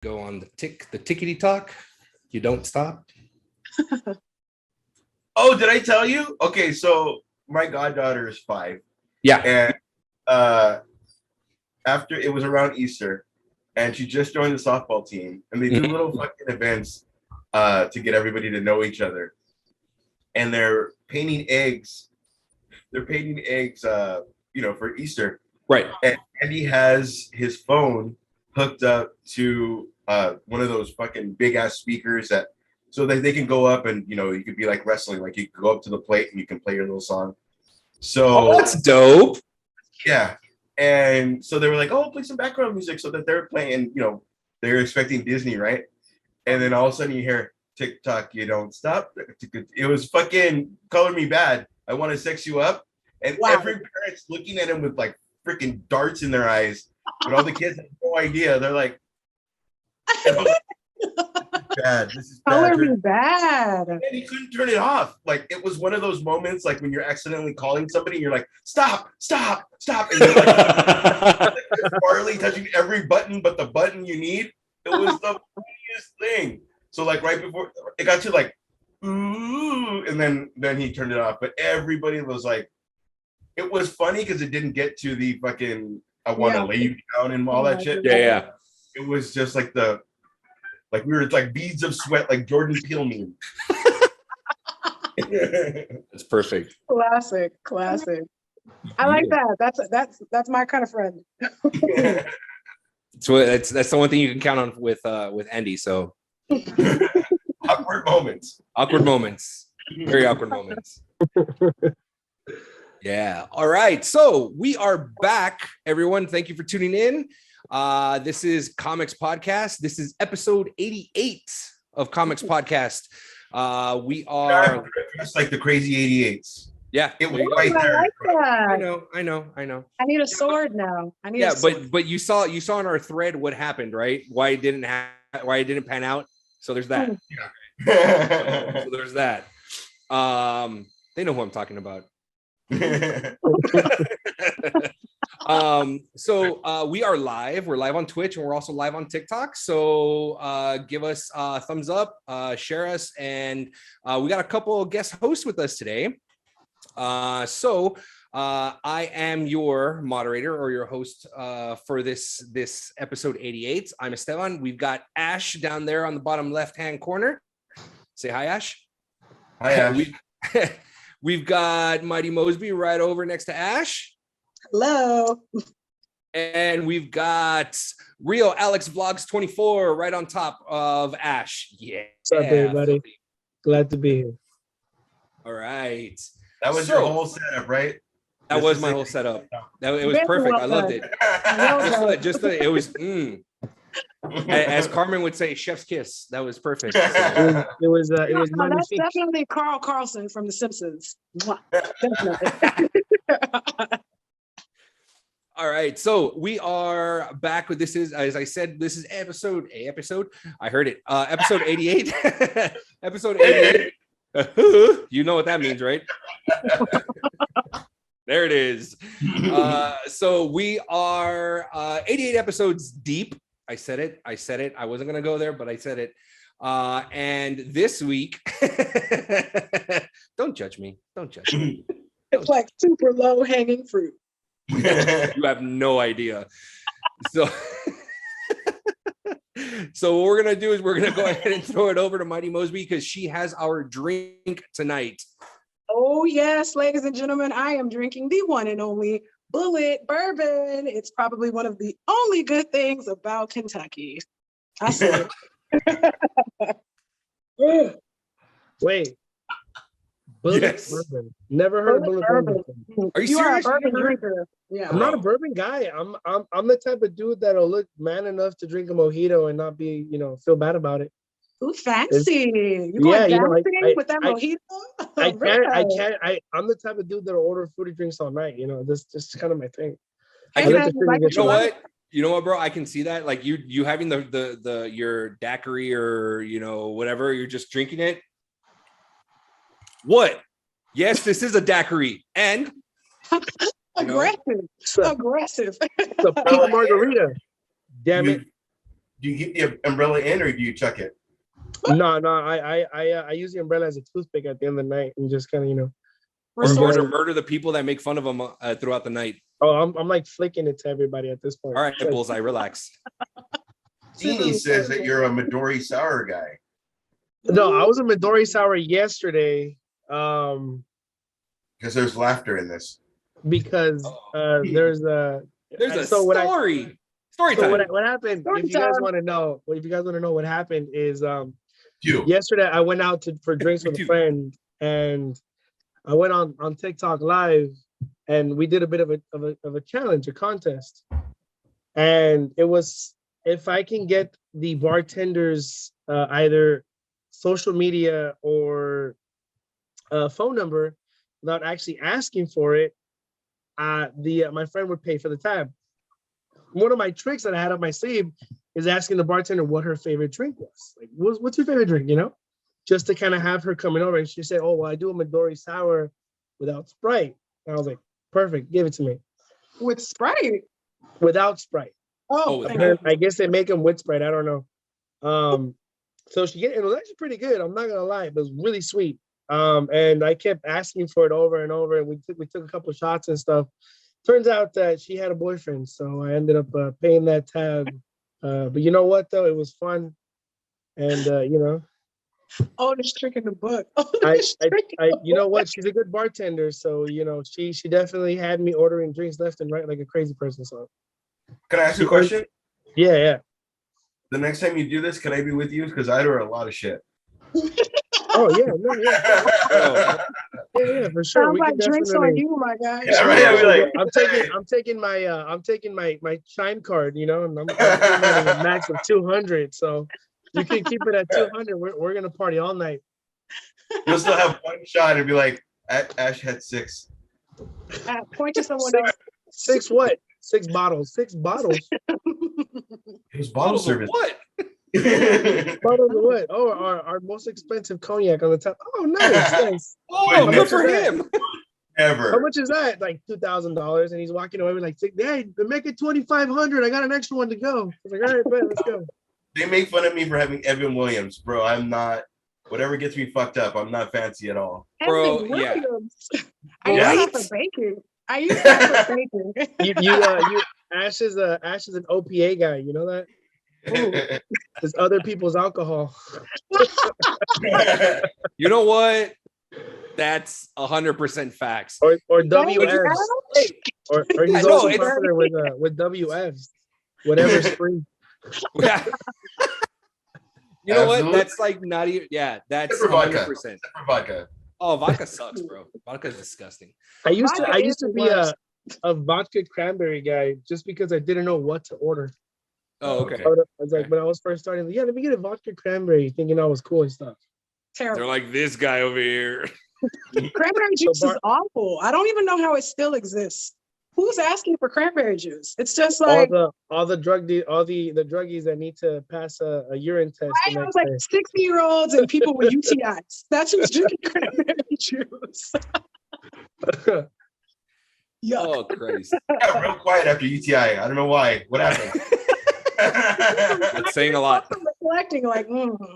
Go on the tickety talk. You don't stop. Oh, did I tell you? Okay, so my goddaughter is 5. Yeah. And after it was around Easter, and she just joined the softball team, and they do little fucking events to get everybody to know each other. And they're painting eggs. They're painting eggs, for Easter. Right. And Andy has his phone hooked up to one of those fucking big ass speakers so that they can go up and you could be like wrestling, like you could go up to the plate and you can play your little song. So that's dope. Yeah. And so they were like, oh, play some background music, so that they're playing, they're expecting Disney, right? And then all of a sudden you hear TikTok, you don't stop. It was fucking Color Me Bad. I want to sex you up. And every parent's looking at him with like freaking darts in their eyes. But all the kids have no idea. They're like, bad. This is bad. Color Me Bad. And he couldn't turn it off. Like, it was one of those moments, like when you're accidentally calling somebody and you're like, stop. And you're like barely touching every button but the button you need. It was the funniest thing. So like right before it got to like, ooh, and then he turned it off. But everybody was like, it was funny because it didn't get to the fucking I want to lay you down and all that shit. Yeah. It was just like we were like beads of sweat, like Jordan Peele meme. That's perfect. Classic. I like that. That's my kind of friend. So that's the one thing you can count on with Andy. So awkward moments. Very awkward moments. Yeah. All right. So we are back, everyone. Thank you for tuning in. This is Comix Podcast. This is episode 88 of Comix Podcast. We are just like the crazy 88s. Yeah, it was right there. I like that. I know. I need a sword now. But you saw in our thread what happened, right? Why it didn't pan out. So there's that. Yeah. So there's that. They know who I'm talking about. So we are live. We're live on Twitch and we're also live on TikTok. So give us a thumbs up, share us, and we got a couple of guest hosts with us today. So I am your moderator or your host for this episode 88. I'm Esteban. We've got Ash down there on the bottom left-hand corner. Say hi, Ash. Hi, Ash. We've got Mighty Mosby right over next to Ash. Hello. And we've got Real Alex Vlogs 24 right on top of Ash. Yeah. What's up, everybody? Glad to be here. All right. That was your whole setup, right? That was my whole setup. It was perfect. I loved it. It was. As Carmen would say, chef's kiss. That was perfect. It was. That's definitely Carl Carlson from The Simpsons. Definitely. All right, so we are back with this is, as I said, this is episode. I heard it. Episode 88. Episode 88. You know what that means, right? There it is. So we are 88 episodes deep. I said it. I wasn't going to go there, but I said it. And this week, don't judge me. It's like super low hanging fruit. You have no idea. So what we're going to do is we're going to go ahead and throw it over to Mighty Mosby because she has our drink tonight. Oh, yes, ladies and gentlemen, I am drinking the one and only Bullet Bourbon. It's probably one of the only good things about Kentucky. I said it. Wait. Bullet yes. Bourbon. Never heard of Bullet Bourbon. Are you serious? Are a bourbon drinker. Yeah. I'm not a bourbon guy. I'm the type of dude that'll look man enough to drink a mojito and not be, feel bad about it. Ooh, fancy. You going dancing with that mojito? I'm the type of dude that'll order fruity drinks all night. This is kind of my thing. You know what, bro? I can see that. Like you having the your daiquiri or whatever, you're just drinking it. What? Yes, this is a daiquiri. And aggressive. It's a power margarita. Damn it. Do you keep the umbrella in or do you chuck it? No, I use the umbrella as a toothpick at the end of the night and just kind of, you know. Or to murder the people that make fun of them throughout the night. Oh, I'm like flicking it to everybody at this point. All right, Bullseye, relax. Jeannie says that you're a Midori sour guy. No, I was a Midori sour yesterday. Because there's laughter in this. Because there's a story. Story so time. what happened? Story if you guys time. want to know, what happened is You. yesterday I went out for drinks with a friend, and I went on TikTok live, and we did a bit of a challenge, a contest, and it was if I can get the bartenders either social media or phone number without actually asking for it, my friend would pay for the tab. One of my tricks that I had up my sleeve is asking the bartender what her favorite drink was. Like, what's your favorite drink, you know? Just to kind of have her coming over. And she said, oh, well, I do a Midori sour without Sprite. And I was like, perfect, give it to me. With Sprite. Without Sprite. Oh, I guess they make them with Sprite. I don't know. So it was actually pretty good. I'm not gonna lie, it was really sweet. And I kept asking for it over and over. And we took a couple of shots and stuff. Turns out that she had a boyfriend, so I ended up paying that tab. But you know what, though? It was fun. And, you know. Oldest trick in the book. You know what? She's a good bartender. So, you know, she definitely had me ordering drinks left and right like a crazy person. So, can I ask you a question? Yeah. The next time you do this, can I be with you? Because I order a lot of shit. Oh yeah, no, yeah. Yeah, for sure. Sounds We like can drinks definitely. on you, my guy. Yeah, right. I'll be like, I'm taking my Chime card, you know, and I'm at a max of 200. So you can keep it at 200. We're gonna party all night. You'll still have one shot and be like, Ash had 6. Point to someone Six, else. 6 what? 6 bottles. 6 bottles. It was bottle service. What? Bottles of what? Oh, our most expensive cognac on the top. Oh, nice. Oh, good for him. Ever. How much is that? Like $2,000, and he's walking away with like, "Hey, make it 2,500. I got an extra one to go." I was like, "All right, man, let's go." They make fun of me for having Evan Williams, bro. I'm not. Whatever gets me fucked up, I'm not fancy at all. Bro, Evan Williams. Yeah. I use that for baking. I use that for baking. Ash is an OPA guy. You know that? There's other people's alcohol. You know what? That's 100% facts. Or WFs. Or he's No, also it's- popular with WFs. Whatever's free. Yeah. You know what? Absolutely. That's like not even. Yeah, that's Except for vodka. 100%. Except for vodka. Oh, vodka sucks, bro. Vodka is disgusting. I used Vodka is to the be a vodka cranberry guy just because I didn't know what to order. Oh, okay. I was like, when I was first starting, let me get a vodka cranberry, thinking I was cool and stuff. They're Terrible. like this guy over here. Cranberry juice is awful. I don't even know how it still exists. Who's asking for cranberry juice? It's just like all the druggies that need to pass a urine test. I was like 60-year-olds and people with UTIs. That's who's drinking cranberry juice. Yuck. Oh, Christ. Got real quiet after UTI. I don't know why. What happened? That's saying a lot. I'm reflecting like,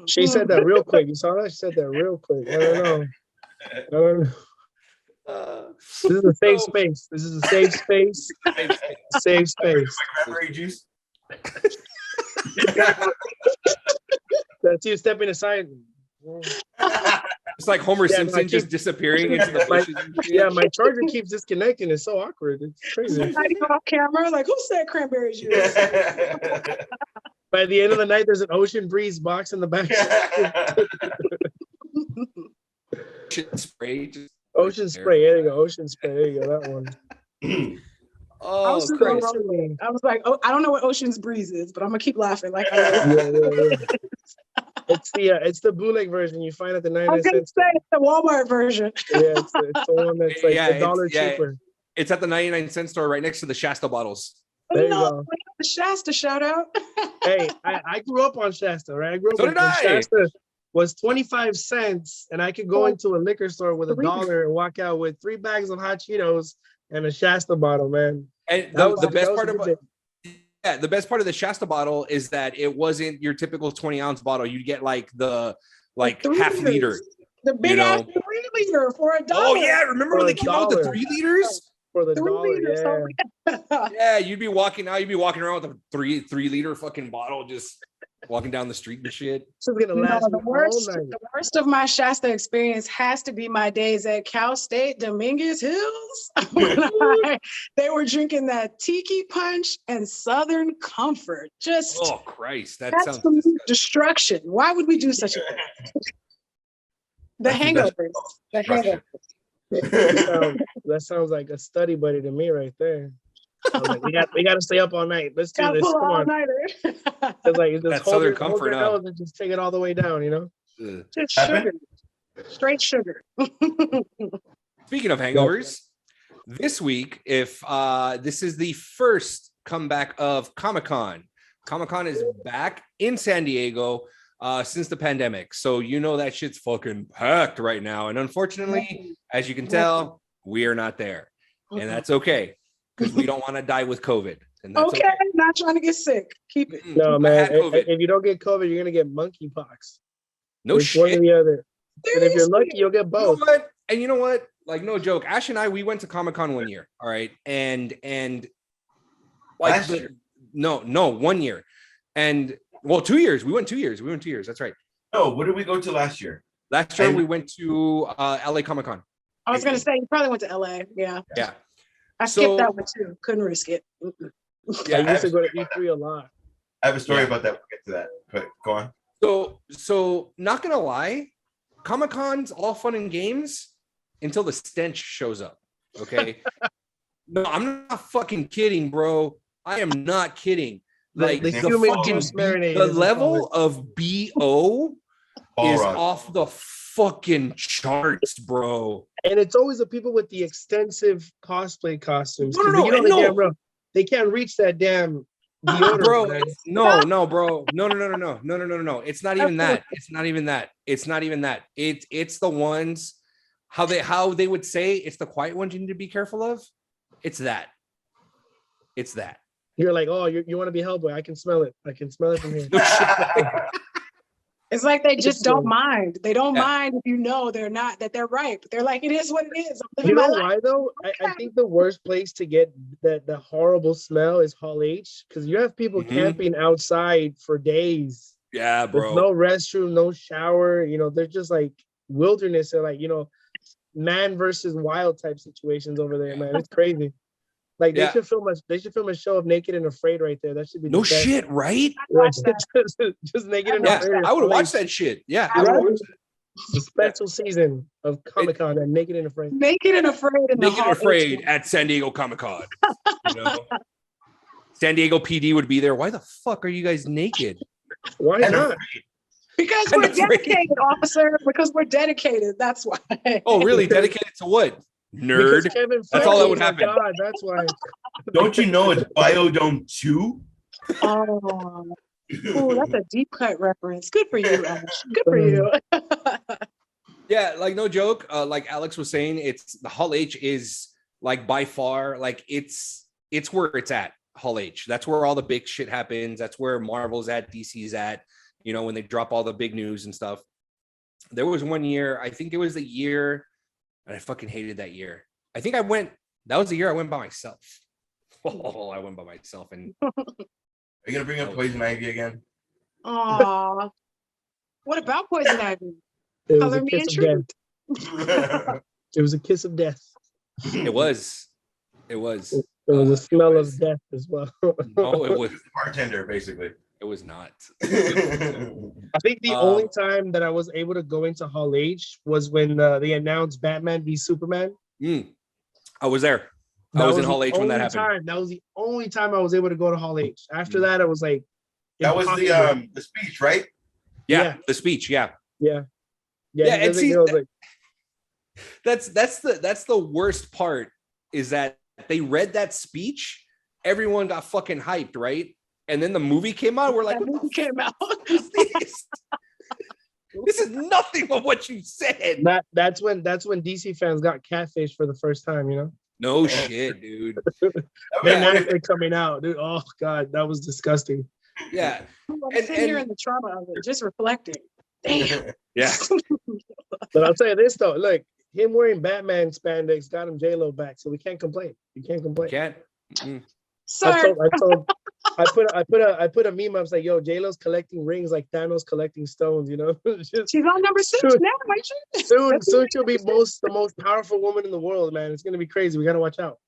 She said that real quick. You saw that? She said that real quick. I don't know. This is a safe space. This is a safe space. Safe space. Cranberry juice. That's you stepping aside. It's like Homer Yeah, Simpson just disappearing into the bushes. and shit. Yeah, my charger keeps disconnecting. It's so awkward. It's crazy. somebody off camera, like, who said cranberry juice? By the end of the night, there's an Ocean Breeze box in the back. Shit spray. Just Ocean Spray. There you go. Ocean Spray. There you go. That one. I Oh, was, Christ. I was like, oh, I don't know what Ocean's Breeze is, but I'm gonna keep laughing. Like, Yeah. It's the bootleg version you find at the I 99 was gonna cents. say it's the Walmart version. Yeah, it's the one that's like Yeah, a dollar cheaper. It's at the 99-cent store right next to the Shasta bottles. There you No, go. the Shasta shout out. Hey, I grew up on Shasta, right? I grew up So when did I. Shasta was 25 cents, and I could go into a liquor store with $1 and walk out with 3 bags of hot Cheetos and a Shasta bottle, man. And That was the best that was part a good about day. the best part of the Shasta bottle is that it wasn't your typical 20-ounce bottle. You'd get like the half liter. The big ass 3 liter for $1. Oh yeah, remember when they came out with the 3 liters? For the 3 dollar, liters. yeah. Yeah, you'd be walking around with a 3 liter fucking bottle, just walking down the street and shit. It's gonna last me all night. The worst of my Shasta experience has to be my days at Cal State Dominguez Hills. They were drinking that tiki punch and Southern Comfort. Just Oh Christ, that that's sounds absolute destruction. Why would we do such a thing? The hangovers. The hangovers. That sounds like a study buddy to me right there. I was like, we got to stay up all night. Let's do Gotta this. pull Come an on. all-nighter. It's like just That hold Southern your Comfort nose and just take it all the way down, you know? Just sugar. Straight sugar. Speaking of hangovers, this week, if this is the first comeback of Comic-Con. Comic-Con is back in San Diego since the pandemic. So you know that shit's fucking packed right now. And unfortunately, as you can tell, we are not there. And that's okay, because we don't want to die with COVID. And that's Okay, not trying to get sick. Keep it. No, I man. had COVID. If you don't get COVID, you're gonna get monkeypox. No It's one or shit. the other. And if you're Seriously? lucky, you'll get You know both. what? And you know what? Like, no joke. Ash and I, we went to Comic-Con one year. All right. And like Last year? no, 1 year. And well, 2 years. We went 2 years. That's right. No, what did we go to last year? Last year And- we went to LA Comic-Con. I was gonna say you probably went to LA. Yeah. Yeah. I skipped So- that one too. Couldn't risk it. Mm-mm. Yeah. I used to go to E3 a lot. I have a story Yeah. about that. We'll get to that. But go on. So not gonna lie, Comic-Con's all fun and games until the stench shows up. Okay. No, I'm not fucking kidding, bro. I am not kidding. Like the the human fucking juice marinade. the is level of BO All is right. off the fucking charts, bro. and it's always the people with the extensive cosplay costumes. No, 'cause no, you know and the no. damn bro, they can't reach that damn deodorant. Bro, man. no, bro. No. It's not even that. It's not even that. It's the ones how they would say it's the quiet ones you need to be careful of. It's that. You're like, oh, you want to be Hellboy? I can smell it. I can smell it from here. No shit. It's like they just So- don't mind. They don't Yeah. mind if you know they're not, that they're right. But they're like, it is what it is. I'm You living know my life. why though? I think the worst place to get the horrible smell is Hall H, because you have people Mhm. camping outside for days. Yeah, There's bro. no restroom, no shower. You know, they're just like wilderness or like, you know, man versus wild type situations over there, man. It's crazy. Like Yeah. they should film a show of Naked and Afraid right there. That should be No the best. shit, right? Right, Watch that. just Naked and Yeah, Afraid. I would Hall watch H. that shit. Yeah, I I would Right? watch it. The special season of Comic-Con and Naked and Afraid. Naked and afraid in the Naked and Hall Afraid H. at San Diego Comic-Con. You know? San Diego PD would be there. Why the fuck are you guys naked? Why And not? Because I'm we're afraid. dedicated, officer. Because we're dedicated. That's why. Oh, really? Dedicated to what? Nerd. Because Kevin That's all that would Feige is a happen. God, that's why. Don't you know it's Biodome 2? Oh, ooh, that's a deep cut reference. Good for you, Ash. Good for you. Yeah, like no joke. Like Alex was saying, it's the Hall H is like by far like it's where it's at. Hall H. That's where all the big shit happens. That's where Marvel's at, DC's at. You know, when they drop all the big news and stuff. There was one year, I think it was the year, and I fucking hated that year. I think that was the year I went by myself. Oh, I went by myself, and Are you gonna bring up Poison Ivy again? Aw. What about Poison Ivy? It was Color a me kiss of intrigued. death. It was a kiss of death. it was. It was a smell of death as well. No, it was. Bartender, basically. It was not. I think the only time that I was able to go into Hall H was when they announced Batman v Superman. I was there. I That was in the Hall H when that only happened. time- That was the only time I was able to go to Hall H. After that, I was like, That was impossible. the speech, right? Yeah, Yeah. the speech. Yeah, yeah. Yeah, and the see, girl was like, that's the worst part is that they read that speech, everyone got fucking hyped, right? And then the movie came out. We're like, That what movie the came out. fuck is this? This is nothing of what you said. that's when DC fans got catfish for the first time, you know? No shit, dude. Ben Affleck coming out, dude. Oh God, that was disgusting. Yeah. I'm sitting here in the trauma of it, just reflecting. Damn. Yeah. But I'll tell you this though, look, him wearing Batman spandex got him J-Lo back, so we can't complain. You can't complain. Can't. Mm. Sir, I put a meme. I was like, yo, J-Lo's collecting rings like Thanos collecting stones. You know, she's on number 6 soon, now, ain't she? soon she'll be the most powerful woman in the world, man. It's gonna be crazy. We gotta watch out.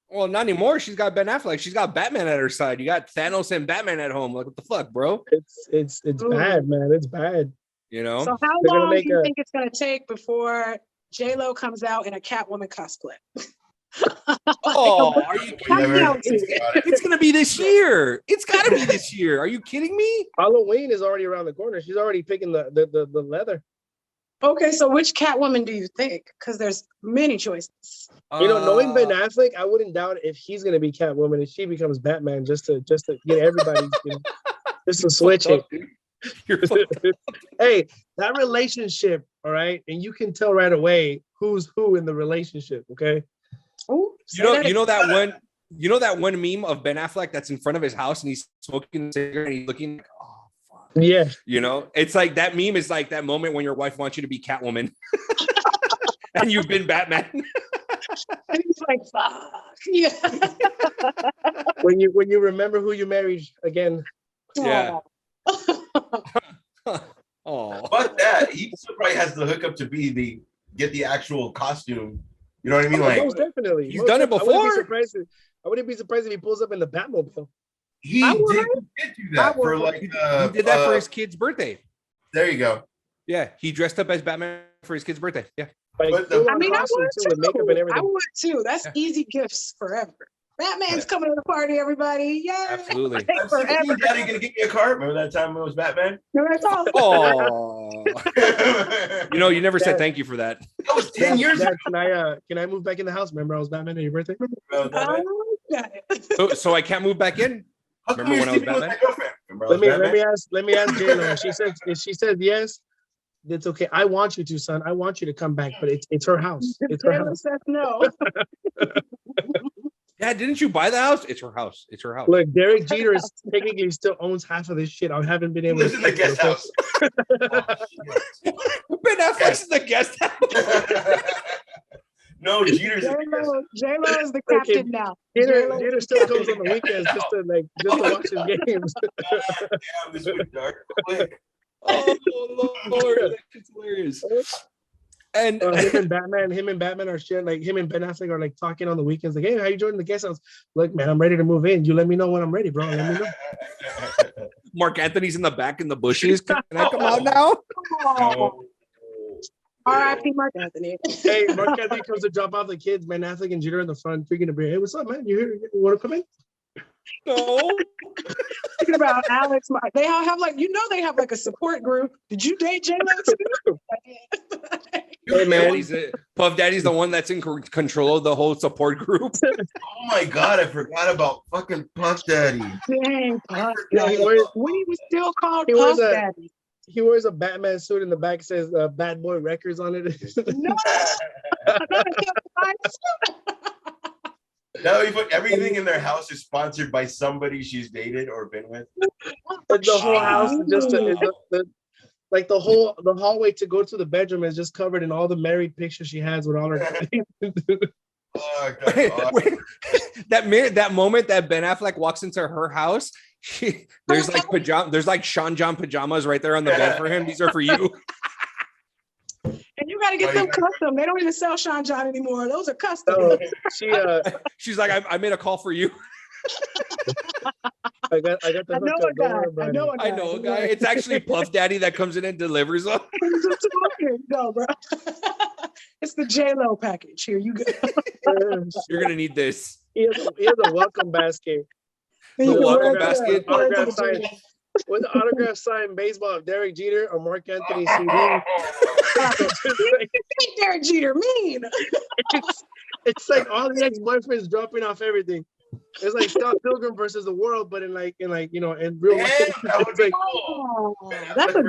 Well, not anymore. She's got Ben Affleck. She's got Batman at her side. You got Thanos and Batman at home. Like, what the fuck, bro? It's bad, man. It's bad. You know? So how long do you think it's gonna take before J-Lo comes out in a Catwoman cosplay? Oh, are you kidding me? It's gonna be this year. It's gotta be this year. Are you kidding me? Halloween is already around the corner. She's already picking the leather. Okay, so which Catwoman do you think? Because there's many choices. You know, knowing Ben Affleck, I wouldn't doubt if he's gonna be Catwoman and she becomes Batman just to get everybody, just to switch it. Hey, that relationship, all right, and you can tell right away who's who in the relationship. Okay. Oh, you know that one meme of Ben Affleck that's in front of his house and he's smoking a cigarette and he's looking like, oh fuck. Yeah. You know, it's like that meme is like that moment when your wife wants you to be Catwoman and you've been Batman. And he's like, fuck. Yeah. when you remember who you married again. Yeah. Oh. Fuck that. He still probably has the hookup to get the actual costume. You know what I mean? Like, most definitely. He's done it before. I wouldn't be surprised if he pulls up in the Batmobile. He did do that for like he did that for his kid's birthday. There you go. Yeah, he dressed up as Batman for his kid's birthday. Yeah. Like, I mean, I would too. with makeup and everything. I would too. That's easy gifts forever. Batman's coming to the party, everybody. Yeah. Absolutely. Forever. Daddy gonna get me a car. Remember that time it was Batman? No, that's all. Oh. You know, you never said thank you for that. That was 10 years ago. Can I move back in the house? Remember I was Batman at your birthday? So I can't move back in? Remember when I was Batman? Let me ask J-Lo. If she says yes, it's okay. I want you to, son. I want you to come back, but it's her house. It's her house. Says no. Dad, didn't you buy the house? It's her house. It's her house. Look, Derek Jeter technically still owns half of this shit. I haven't been able to. Lives in the guest house. Ben Affleck's in the guest house. No, Jeter's J-Lo is the captain now. Jeter still comes on the weekends just to watch his games. Damn, this went dark quick. Oh Lord, that's hilarious. And him and Batman are shit. Like him and Ben Affleck are like talking on the weekends. Like, hey, how you joining the guest house? Look, man, I'm ready to move in. You let me know when I'm ready, bro. Let me know. Mark Anthony's in the back in the bushes. Can I come out now? No. R.I.P. Mark Anthony. Hey, Mark Anthony comes to drop off the kids. Ben Affleck and Jeter in the front, drinking a beer. Hey, what's up, man? You here? You want to come in? No. Thinking about Alex. They all have they have like a support group. Did you date J-Lo too? Hey man, Puff Daddy's the one that's in control of the whole support group. Oh my god, I forgot about fucking Puff Daddy. Dang, Puff Daddy. When he was still called Puff Daddy. He wears a Batman suit in the back, says Bad Boy Records on it. No. No, everything in their house is sponsored by somebody she's dated or been with. The whole house is just the hallway to go to the bedroom is just covered in all the married pictures she has with all her. Oh, God. That moment that Ben Affleck walks into her house, there's like Sean John pajamas right there on the bed for him. These are for you. And you got to get them custom. They don't even sell Sean John anymore. Those are custom. She's like, I made a call for you. I got the I know a guy. It's actually Puff Daddy that comes in and delivers them. No, bro. It's the J-Lo package. Here you go. You're gonna need this. He has a welcome basket. The welcome basket. Autograph sign. With the autograph signed baseball of Derek Jeter or Mark Anthony CD. Derek Jeter mean. It's like all the ex-boyfriends dropping off everything. It's like Scott Pilgrim versus the world, but in real life. That's a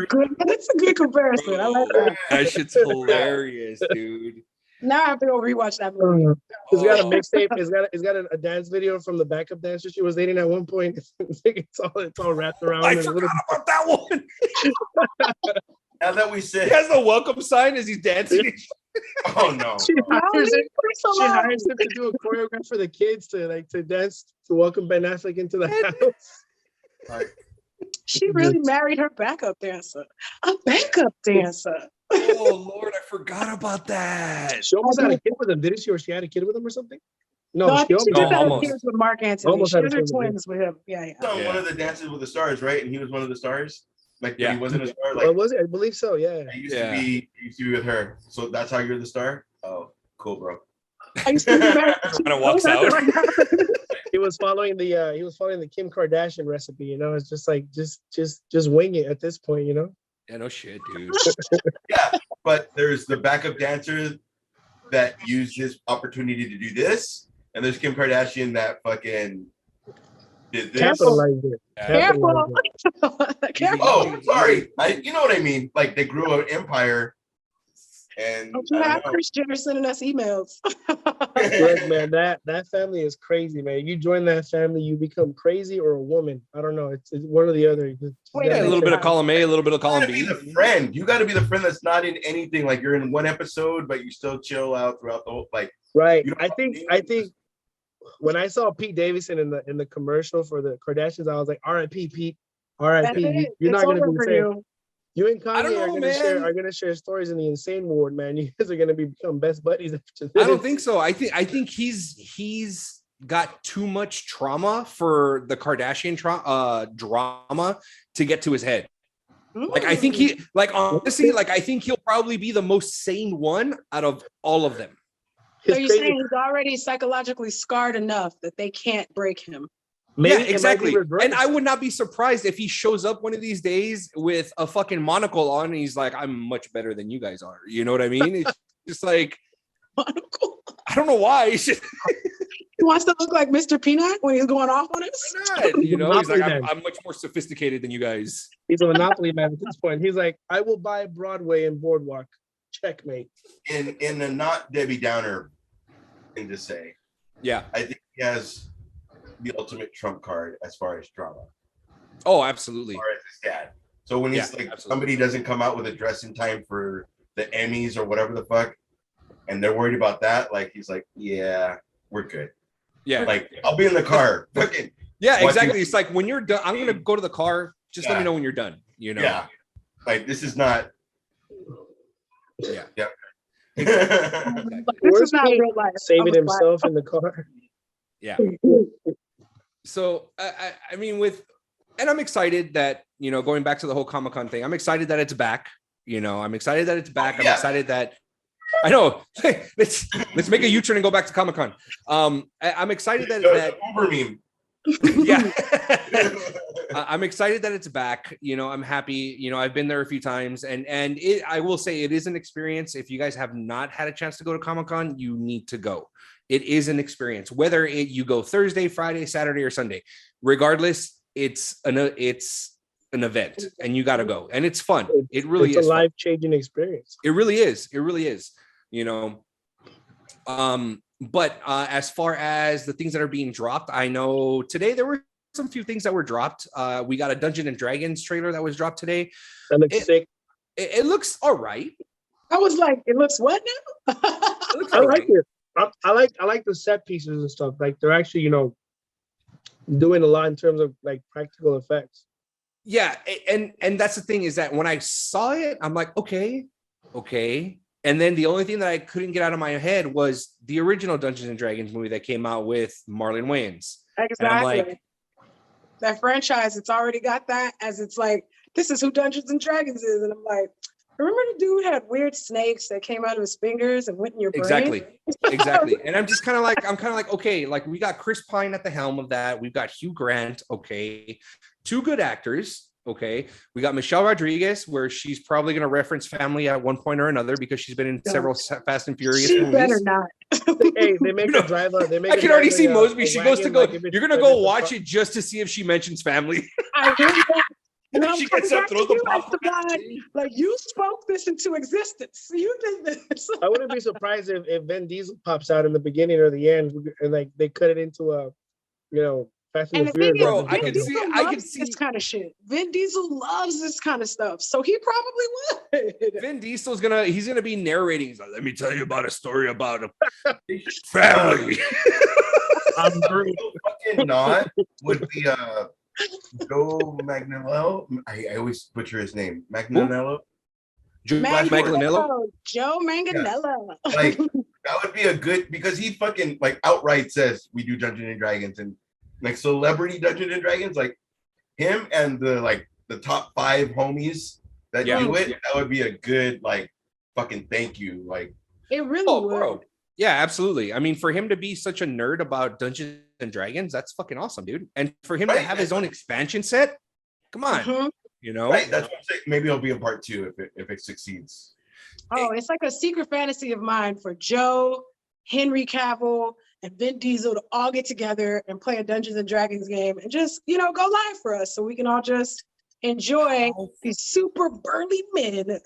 good comparison. I like that. That shit's hilarious, dude. Now I have to go rewatch that movie. It's got a Oh. mixtape. It's got a dance video from the backup dancer she was dating at one point. It's all wrapped around. I in a forgot little- about that one. Now that we He said, has the welcome sign as he's dancing. oh no, She No, hires him. leave Chris She alone. hires him to do a choreograph for the kids to dance to welcome Ben Affleck into the house. Like, She really married her backup dancer. A backup dancer. Oh Lord, I forgot about that. She almost had a kid with him, didn't she? Or she had a kid with him or something? No, I she think she almost just had almost. kids with Mark Antony. Almost She had had a her kid with him. twins with him. Yeah, yeah. on one of the Dances with the Stars, right? And he was one of the stars. Like, Yeah. he wasn't a star. Well, Like, was it? I believe so. Yeah. I used Yeah. to be with her. So that's how you're the star. Oh, cool, bro. I used to be married. Kinda walks out. He was following the Kim Kardashian recipe. You know, it's just like just wing it at this point. You know. Yeah, no shit, dude. Yeah, but there's the backup dancer that used his opportunity to do this, and there's Kim Kardashian that fucking did this. Capitalized it. Careful. Careful. Oh, sorry. You know what I mean? Like, they grew an empire, and Don't you I have don't know. Chris Jenner sending us emails? Look, man, that family is crazy, man. You join that family, you become crazy or a woman. I don't know. It's one or the other. You just Wait Yeah, a gotta little make bit sure. of column A, a little bit of You column gotta be B. the friend. You got to be the friend that's not in anything. Like, you're in one episode, but you still chill out throughout the whole. Like, Right. you know I what think I mean? when I saw Pete Davidson in the commercial for the Kardashians, I was like, R.I.P. Pete. That's R.I.P. it. You're It's not gonna over be the for same. you. You and I don't Kanye know, man. are gonna share stories in the insane ward, man. You guys are gonna become best buddies after this. I don't think so. I think he's got too much trauma for the Kardashian drama to get to his head. Like I think he honestly, I think he'll probably be the most sane one out of all of them. So It's you're crazy. saying he's already psychologically scarred enough that they can't break him. Maybe Yeah, it might be exactly. reversed. And I would not be surprised if he shows up one of these days with a fucking monocle on and he's like, I'm much better than you guys are. You know what I mean? It's just like, I don't know why. He should He wants to look like Mr. Peanut when he's going off on us. not. You know, he's like, Monopoly man. I'm much more sophisticated than you guys. He's a monopoly man at this point. He's like, I will buy Broadway and Boardwalk. Checkmate. in a not Debbie Downer thing to say, Yeah. I think he has the ultimate trump card as far as drama, Oh, absolutely. as far as his dad. So when he's Yeah, like, absolutely. somebody doesn't come out with a dress in time for the Emmys or whatever the fuck, and they're worried about that, like he's like, yeah, we're good. Yeah. Like, I'll be in the car, fucking Yeah, watching- exactly. It's like when you're done, I'm gonna go to the car. Just let me Yeah. know when you're done. You know. yeah. Like, this is not. Yeah. Yeah. Exactly. But this is Where's not Pete real life. I Saving was himself in the car. Yeah. So I mean, and I'm excited that, you know, going back to the whole Comic-Con thing, I'm excited that it's back. You know, I'm excited that it's back. I'm yeah. excited that I know. let's make a U-turn and go back to Comic-Con. I'm excited that Uber meme. yeah. I'm excited that it's back. You know, I'm happy. You know, I've been there a few times, and I will say it is an experience. If you guys have not had a chance to go to Comic-Con, you need to go. It is an experience. Whether you go Thursday, Friday, Saturday, or Sunday, regardless, it's an event, and you got to go, and it's fun. It really It's is a fun. life-changing experience. It really is. It really is. You know, but as far as the things that are being dropped, I know today there were some few things that were dropped. We got a Dungeons and Dragons trailer that was dropped today. That looks sick. It looks all right. I was like, it looks what now? It looks I all like right. it. I like the set pieces and stuff. Like they're actually, you know, doing a lot in terms of like practical effects. Yeah, and that's the thing is that when I saw it, I'm like, okay. And then the only thing that I couldn't get out of my head was the original Dungeons and Dragons movie that came out with Marlon Wayans. Exactly. And I'm like, that franchise, it's already got that as it's like, this is who Dungeons and Dragons is. And I'm like, remember the dude had weird snakes that came out of his fingers and went in your brain? Exactly. And I'm kind of like, okay, like we got Chris Pine at the helm of that. We've got Hugh Grant. Okay. Two good actors. Okay. We got Michelle Rodriguez, where she's probably going to reference family at one point or another because she's been in several Fast and Furious She movies. better not. Hey, they make You know, her drive up. They make I her can already drive see a, Mosby. a She goes to wagon, go. like if it's- You're gonna if go it's a watch fu- it just to see if she mentions family. I really don't. And I'm She coming gets up, back to throws the you, popcorn. Esteban. Like you spoke this into existence. You did this. I wouldn't be surprised if Vin Diesel pops out in the beginning or the end, and like they cut it into a, Fast and And the the thing Furious. is, Bro, I Vin can Diesel see- loves this kind of shit. Vin Diesel loves this kind of stuff, so he probably would. Vin Diesel's he's gonna be narrating. He's like, let me tell you about a story about a family. I'm great. Fucking not would be Joe Magnanello. I always butcher his name. Magnanello. Joe Manganiello. Joe Manganiello. Like that would be a good, because he fucking like outright says we do Dungeons and Dragons, and like celebrity Dungeons and Dragons, like him and the top 5 homies that do it. That would be a good like fucking thank you. Like It really would. bro. Yeah, absolutely. I mean, for him to be such a nerd about Dungeons and Dragons, that's fucking awesome, dude. And for him to have his own expansion set, come on, Right, that's what I'm saying. Maybe it'll be a part 2 if it succeeds. Oh, it's like a secret fantasy of mine for Joe, Henry Cavill, and Vin Diesel to all get together and play a Dungeons and Dragons game and just, go live for us so we can all just enjoy these super burly men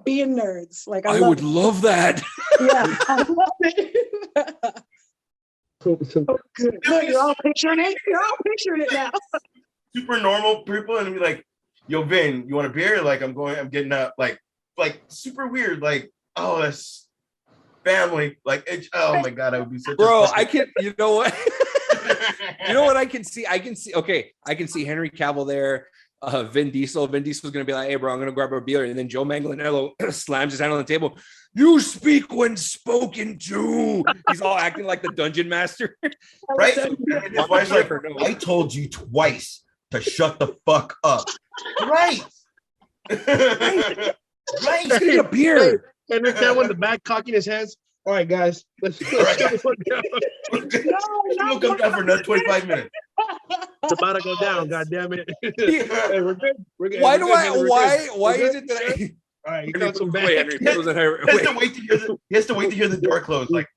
being nerds. Like I would love that. Yeah, I love it. Oh, good. Look, you're all picturing it. You're all picturing it now. Super normal people and be like, yo, Vin, you want a beer? Like I'm getting up, like super weird, like, oh, that's family. Like oh my god, I would be such Bro, I can, you know what? You know what I can see? I can see Henry Cavill there, Vin Diesel. Vin Diesel's gonna be like, hey bro, I'm gonna grab a beer, and then Joe Manganiello slams his hand on the table. You speak when spoken to. He's all acting like the dungeon master. Right? And his wife's like, I told you twice to shut the fuck up. Right. Right. He's getting a beer. Henry Cavill in the back cocking his hands. All right, guys, let's go. We'll come down for another 25 minutes. It's about to go down. God damn it! Hey, we're good. We're good. Why Is is it that I? All right, you got some back. Wait, Henry, He has to wait to hear the door close. Like,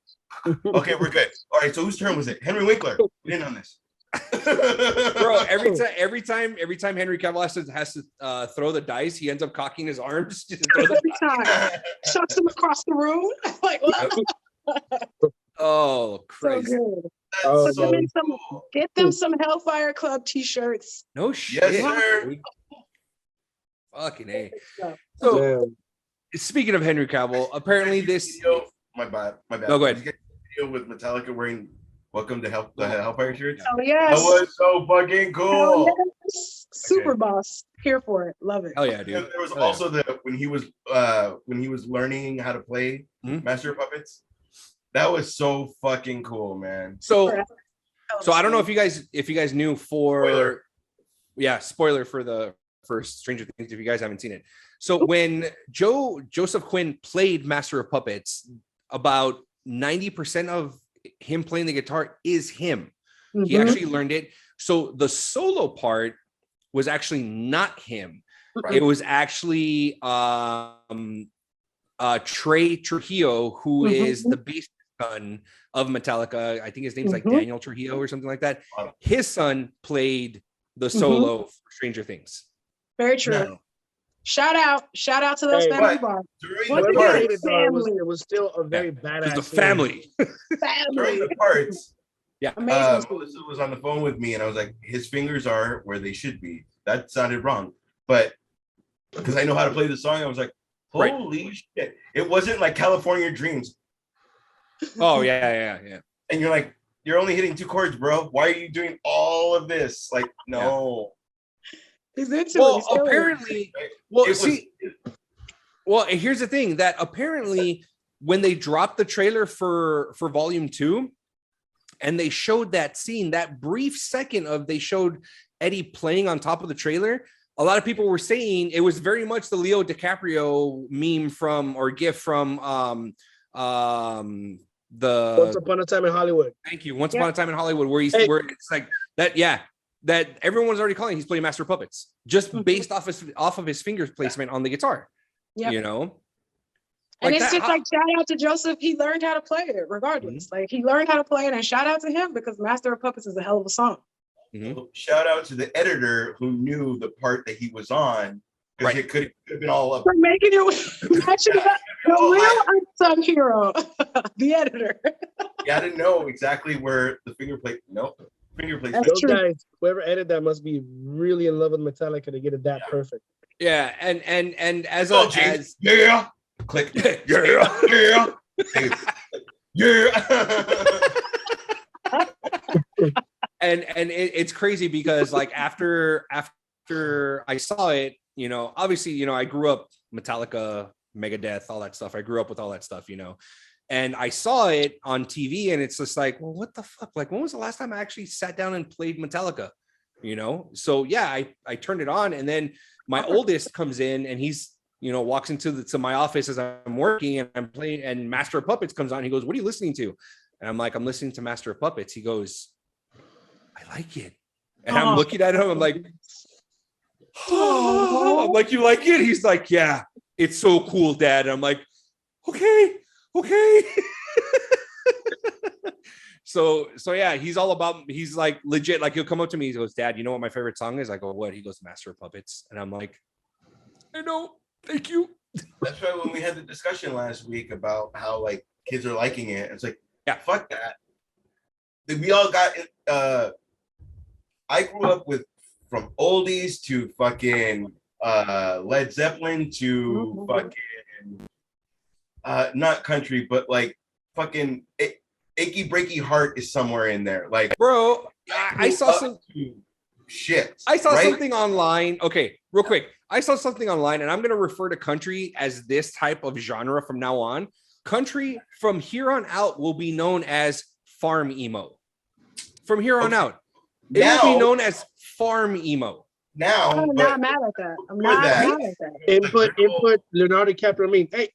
okay, we're good. All right, so whose turn was it? Henry Winkler. We didn't on this. Bro, every time Henry Cavill has to throw the dice, he ends up cocking his arms. Just to throw Every time. Chucks him across the room. Like, oh, so Christ. good. Oh, Put them in get them some Hellfire Club t-shirts. No shit. Yes, sir. Fucking A. So, So, Damn. speaking of Henry Cavill, apparently this. My bad. No, go ahead. Did you get the video with Metallica wearing "Welcome to the Hellfire" shirts? oh yes. That was so fucking Hell cool. yes. Super boss. Here for it. Love it. Hell yeah, dude. There was Hell also when he was learning how to play Master of Puppets. That was so fucking cool, man. So I don't know if you guys knew Spoiler. spoiler for Stranger Things if you guys haven't seen it. So when Joseph Quinn played Master of Puppets, about 90% of him playing the guitar is him. He actually learned it. So the solo part was actually not him. Right. It was actually Trey Trujillo, who is the bass son of Metallica. I think his name's like Daniel Trujillo or something like that. His son played the solo for Stranger Things. Very true. No. Shout out to those Hey, family but bars. During What the did Whoever you parts, made it, though, family. it was still a very badass. The scene. family. during Family. the parts, Yeah. Amazing. Melissa was on the phone with me, and I was like, "His fingers are where they should be." That sounded wrong, but because I know how to play the song, I was like, Right. "Holy shit!" It wasn't like California Dreams, Oh yeah. and you're like, "You're only hitting 2 chords, bro. Why are you doing all of this?" Like, no. He's into it. Well, He's feeling it. apparently, well, It was- see, well, here's the thing that apparently when they dropped the trailer for Volume 2, and they showed that scene, that brief second of they showed Eddie playing on top of the trailer. A lot of people were saying it was very much the Leo DiCaprio meme or gif from the Once Upon a Time in Hollywood. Thank you. Once Upon a Time in Hollywood, where where it's like that. Yeah, that everyone's already calling. He's playing Master of Puppets just based off of his fingers placement on the guitar. Yep. You know, And like it's that. just like shout out to Joseph. He learned how to play it regardless. Like he learned how to play it, and shout out to him because Master of Puppets is a hell of a song. Mhm. Shout out to the editor who knew the part that he was on, because Right. it could have been all up. For making it the real unsung hero, the editor. You got to know exactly where the finger plate. Nope. Finger plate. That's Those true. guys, whoever edited that must be really in love with Metallica to get it that perfect. Yeah, and as Oh, a James. as Yeah. Click. Yeah. Yeah. Yeah. and it's crazy because like after I saw it, you know, obviously, you know, I grew up Metallica, Megadeth, all that stuff. I grew up with all that stuff, you know, and I saw it on TV, and it's just like, well, what the fuck? Like, when was the last time I actually sat down and played Metallica? You know, so yeah, I turned it on, and then my oldest comes in, and he's, you know, walks into to my office as I'm working, and I'm playing, and Master of Puppets comes on. He goes, "What are you listening to?" And I'm like, "I'm listening to Master of Puppets." He goes, "I like it," and I'm looking at him. I'm like, "Oh," I'm like, "You like it?" He's like, "Yeah, it's so cool, Dad." And I'm like, "Okay." So yeah, he's all about, he's like legit, like he'll come up to me, he goes, "Dad, you know what my favorite song is?" I go, "What?" He goes, "Master of Puppets." And I'm like, "I know, thank you." That's why when we had the discussion last week about how like kids are liking it, it's like, Yeah. fuck that. We all got I grew up with, from oldies to fucking Led Zeppelin to fucking not country, but like fucking Achy Breaky Heart is somewhere in there. Like, Bro, I saw some shit. I saw right? something online. Okay, real quick. I saw something online, and I'm going to refer to country as this type of genre from now on. Country from here on out will be known as farm emo. From here on out, it will be known as farm emo. Now, I'm not mad at that. I'm not mad at that. Input. Leonardo DiCaprio. I mean, hey,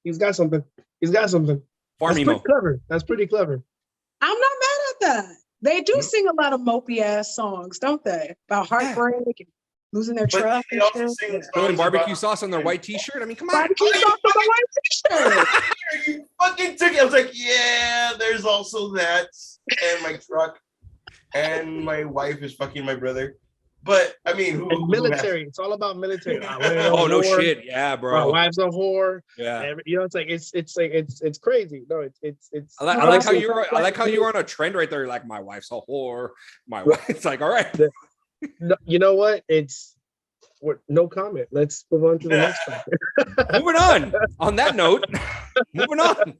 he's got something. Farm That's emo. pretty clever. That's pretty clever. I'm not mad at that. They do sing a lot of mopey ass songs, don't they? About heartbreak and losing their but trust they and also shit. sing Yeah. Throwing songs barbecue about- sauce on their white t-shirt. I mean, come on. Barbecue sauce on the white t-shirt. You fucking took it. I was like, yeah, there's also that. And my truck. And my wife is fucking my brother. But I mean, And military. It's all about military. Oh, no shit. Yeah, My bro. wife's a whore. Yeah. You know, it's like it's crazy. No, it's. I like how you were. I like how you were on a trend right there. You're like, my wife's a whore. My wife. It's like, all right. No, you know what? No comment. Let's move on to the next topic. Moving on. On that note, moving on.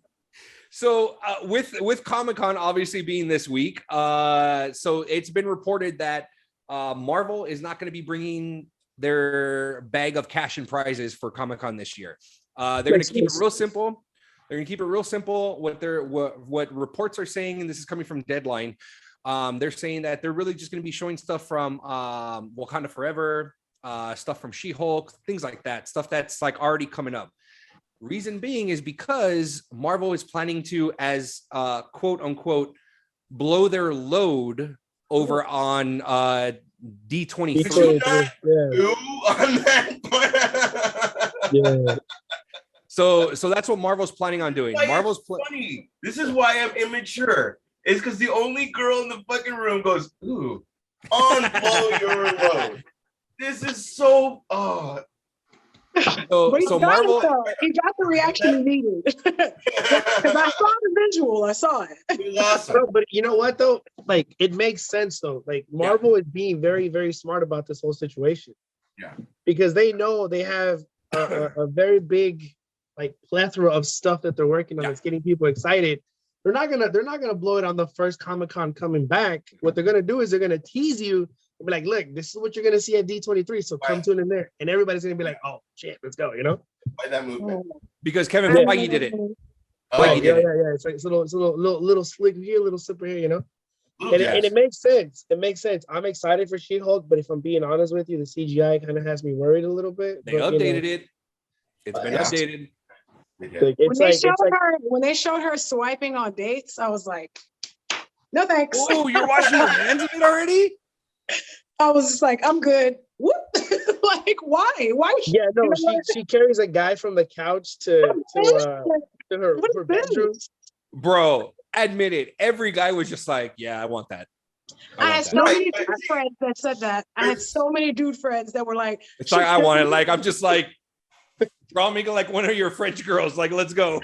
So with Comic-Con obviously being this week, so it's been reported that Marvel is not going to be bringing their bag of cash and prizes for Comic-Con this year. They're going to keep it real simple. They're going to keep it real simple. What reports are saying, and this is coming from Deadline, they're saying that they're really just going to be showing stuff from Wakanda Forever, stuff from She-Hulk, things like that, stuff that's like already coming up. Reason being is because Marvel is planning to, as quote unquote, blow their load over on D23. Ooh, on that. Yeah. So that's what Marvel's planning on doing. Marvel's funny. This is why I'm immature. It's because the only girl in the fucking room goes, ooh, on blow your load. This is so But so Marvel, he got the reaction he needed. Because I saw the visual, I saw it. it was awesome. No, but you know what though? Like it makes sense though. Like Marvel is being very, very smart about this whole situation. Yeah. Because they know they have a very big like plethora of stuff that they're working on that's getting people excited. They're not gonna blow it on the first Comic-Con coming back. What they're gonna do is they're gonna tease you and be like, look, this is what you're gonna see at D23. So come tune in there. And everybody's gonna be like, oh shit, let's go, you know? By that movement. because Kevin Feige did it. Feige did it. Yeah. It's like it's a little slick here, a little slipper here, you know? Little And, jazz. and it makes sense. It makes sense. I'm excited for She-Hulk, but if I'm being honest with you, the CGI kind of has me worried a little bit. They updated it. It's been Yeah. updated. Yeah. When they showed her swiping on dates, I was like, no thanks. Oh, you're washing your hands of it already? I was just like, I'm good. Whoop. Like, why? Why would Yeah, no, she carries a guy from the couch to her What is bedroom. this? Bro, admit it. Every guy was just like, yeah, I want that. I had that. so many dude friends that said that. I had so many dude friends that were like, It's like I want it. Like I'm just like, draw me like one of your French girls. Like let's go.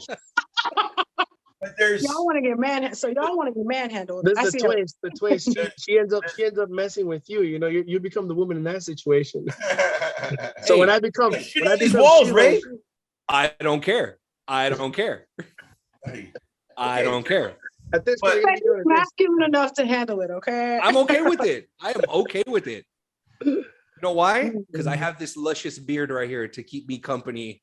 But there's y'all want to get so y'all want to get manhandled. There's I the see twist. The twist. She ends up messing with you. You know, you become the woman in that situation. So Hey, when I become these walls, She-Hulk, Ray. I don't care. I don't care. I don't care. at this But- point, you're gonna be doing it this. masculine enough to handle it, okay? I'm okay with it. I am okay with it. You know why? Because I have this luscious beard right here to keep me company.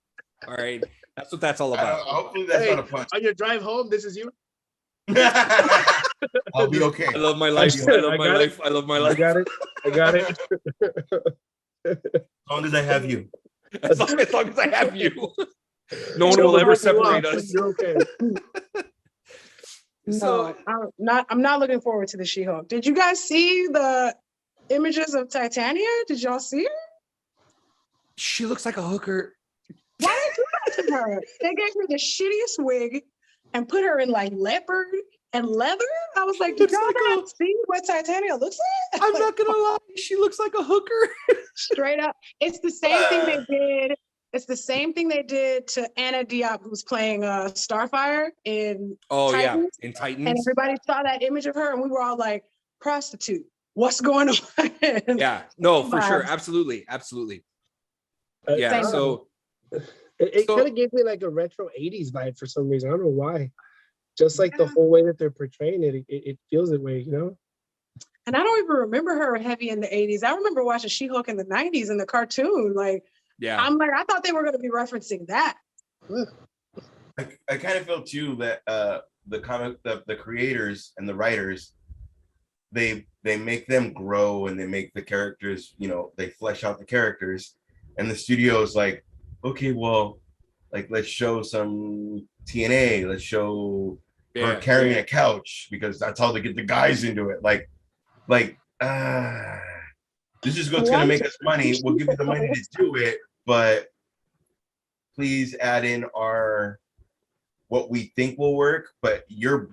All right. That's what that's all about. Hopefully that's Hey, not a punch. on your drive home, this is you. I'll be okay. I love my life. I love I my got life. I love my I life. got it. I got it. As long as I have you. As long as I have you. No one So will we're ever breaking you separate off. us. You're okay. So I'm not looking forward to the She-Hulk. Did you guys see the images of Titania? Did y'all see her? she looks like a hooker. Why did you do that to her? They gave her the shittiest wig and put her in like leopard and leather. I was like, did Looks y'all like not see what Titania looks like? I'm not gonna lie. She looks like a hooker. Straight up. It's the same thing they did. It's the same thing they did to Anna Diop, who's playing Starfire in Oh yeah, Titans. in And Titans. everybody saw that image of her, and we were all like, prostitute. What's going on? Yeah, no, for sure, Vibes. absolutely, absolutely. Uh, Yeah, Same. so It So- kind of gave me like a retro 80s vibe for some reason. I don't know why. Just like the Yeah. whole way that they're portraying it feels that way, you know? And I don't even remember her heavy in the 80s. I remember watching She-Hulk in the 90s in the cartoon. Like, yeah, I'm like, I thought they were going to be referencing that. I kind of feel too that the creators and the writers, they make them grow and they make the characters, they flesh out the characters, and the studio's like, okay, well, like let's show some TNA, let's show her yeah. carrying a couch because that's how they get the guys into it. This is what's gonna make us money. We'll give you the money to do it, but please add in what we think will work. But you're